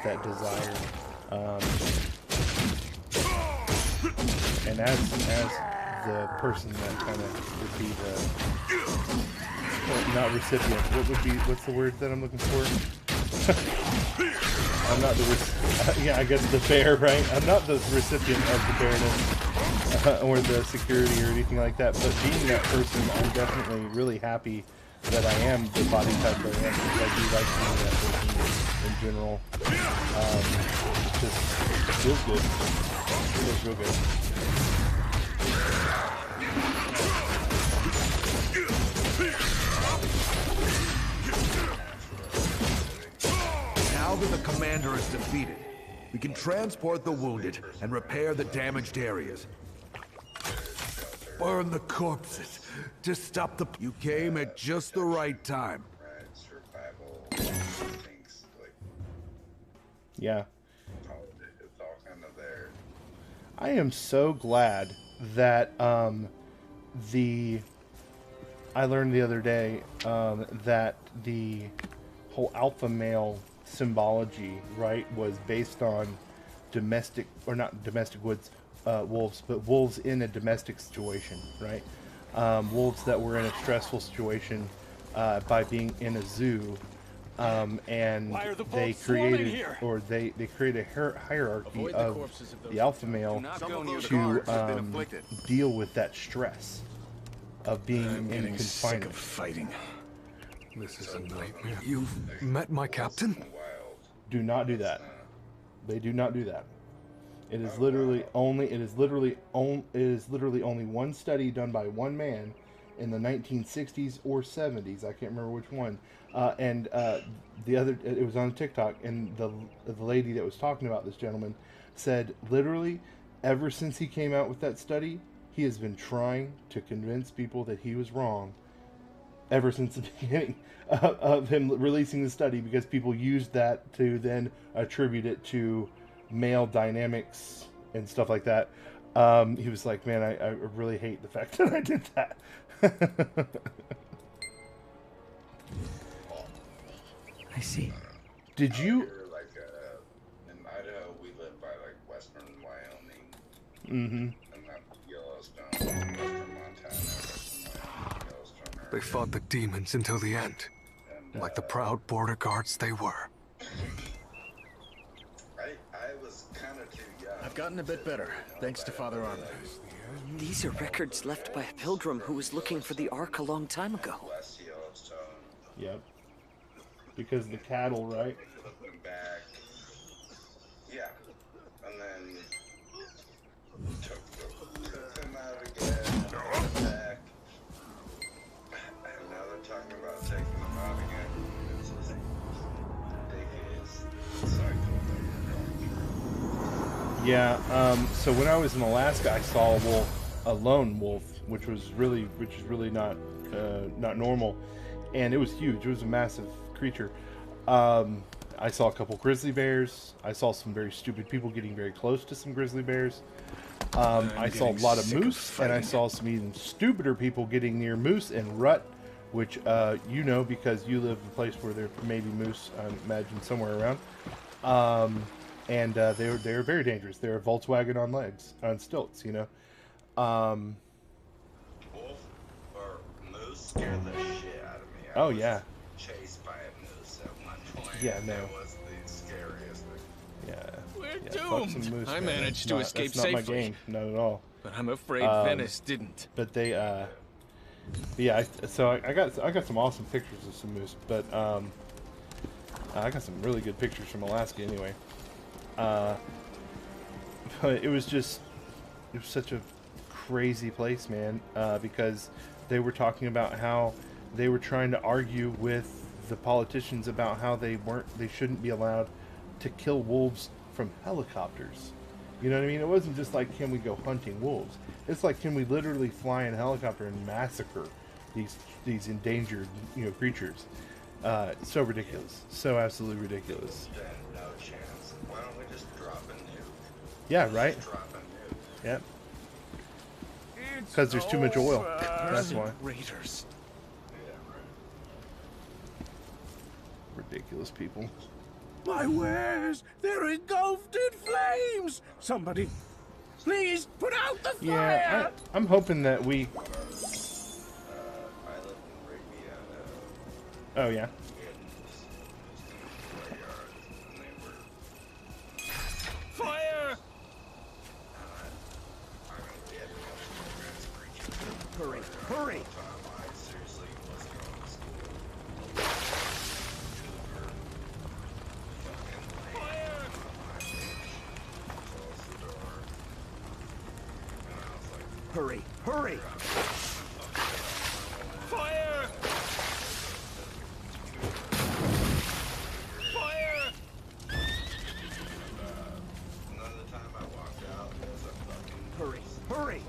that desire, and as the person that kind of would be the, well, not recipient, what's the word that I'm looking for? I'm not the, yeah, I guess the bear, right? I'm not the recipient of the bearness, or the security or anything like that, but being that person, I'm definitely really happy that I am the body type that I am, because I do like being that person in general. It just feels good. It feels real good. Now that the commander is defeated, we can transport the wounded and repair the damaged areas. Burn the corpses to stop the... You came at just the right time. Yeah. It's all kind of there. I am so glad that I learned the other day that the whole alpha male symbology, right, was based on domestic, or not domestic wolves, but wolves in a domestic situation, right? Wolves that were in a stressful situation by being in a zoo, and they created, or they created a hierarchy of the alpha male to deal with that stress of being in confinement. Sick of fighting. This is a nightmare. You've met my captain? Do not do that. They do not do that. It is literally only only one study done by one man in the 1960s or 70s. I can't remember which one. And the other, it was on TikTok, and the lady that was talking about this gentleman said, literally, ever since he came out with that study, he has been trying to convince people that he was wrong ever since the beginning of him releasing the study, because people used that to then attribute it to male dynamics and stuff like that. He was like, man, I really hate the fact that I did that. I see. Did you... Like, in Idaho, we live by, like, western Wyoming. Mm-hmm. And not Yellowstone. Western Montana, western Wyoming, Yellowstone. They fought the demons until the end. Like the proud border guards they were. I was kind of too young. I've gotten a bit better, thanks to Father Arthur. These are records left by a pilgrim who was looking for the Ark a long time ago. West Yellowstone. Yep. Because the cattle, right? Looking back, Yeah. So when I was in Alaska, I saw a wolf, a lone wolf, which is really not normal, and it was huge. It was a massive creature. I saw a couple grizzly bears. I saw some very stupid people getting very close to some grizzly bears. I saw a lot of moose, and I saw some even stupider people getting near moose and rut, which you know because you live in a place where there may be moose, I imagine, somewhere around. And they were very dangerous. They were Volkswagen on legs, on stilts, you know. Wolf or moose scared the shit out of me. Oh yeah. Chased by a moose at one point. Yeah, no. It was the scariest thing. Yeah. We're Fuck some doomed. moose, I man. managed to escape that's not safely. my game, not at all. But I'm afraid Venice didn't. But they, yeah. I got some awesome pictures of some moose, but I got some really good pictures from Alaska anyway. But it was such a crazy place, man, because they were talking about how they were trying to argue with the politicians about how they shouldn't be allowed to kill wolves from helicopters. You know what I mean? It wasn't just like, can we go hunting wolves? It's like, can we literally fly in a helicopter and massacre these endangered, you know, creatures? So ridiculous. So absolutely ridiculous. No chance. Why don't we just drop a nuke? Yeah, right? Just drop a nuke. Yep. Because there's too much oil. That's why. Raiders. Yeah, right. Ridiculous people. My wares! They're engulfed in flames! Somebody, please put out the fire! Yeah, I'm hoping that we... I live in Rabiata. Oh, yeah. Fire! Hurry, hurry! I seriously was going to school. Hurry, hurry! Fire! Fire! Another time I walked out, there was a fucking... Hurry, hurry!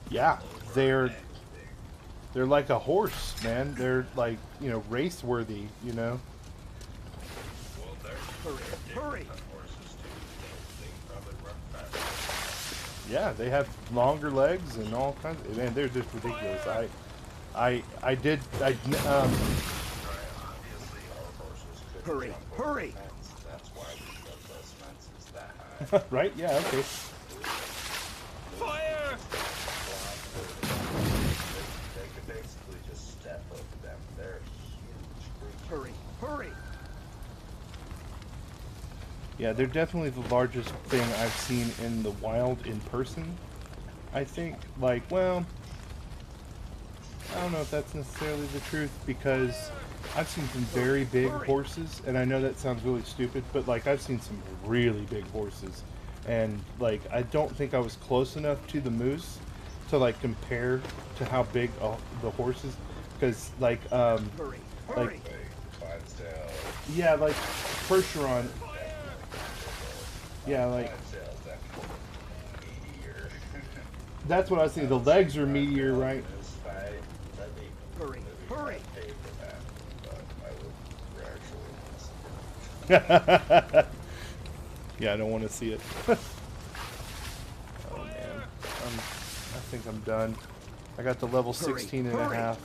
Yeah, they're like a horse, man. They're like, you know, race worthy, you know. Hurry, hurry! Yeah, they have longer legs and all kinds of, man, they're just ridiculous. Hurry, hurry! That's why those fences that high. Right? Yeah, okay. Fire! They could basically just step over them. They're huge creatures. Hurry, hurry! Yeah, they're definitely the largest thing I've seen in the wild in person. I think, like, well, I don't know if that's necessarily the truth, because I've seen some very big horses, and I know that sounds really stupid, but like I've seen some really big horses, and like I don't think I was close enough to the moose to like compare to how big the horse is, because like yeah, like Percheron, yeah, like that's what I was thinking. The legs are meatier, right? Hurry, hurry! Yeah, I don't want to see it. Oh man, I think I'm done. I got the level 16 and a half.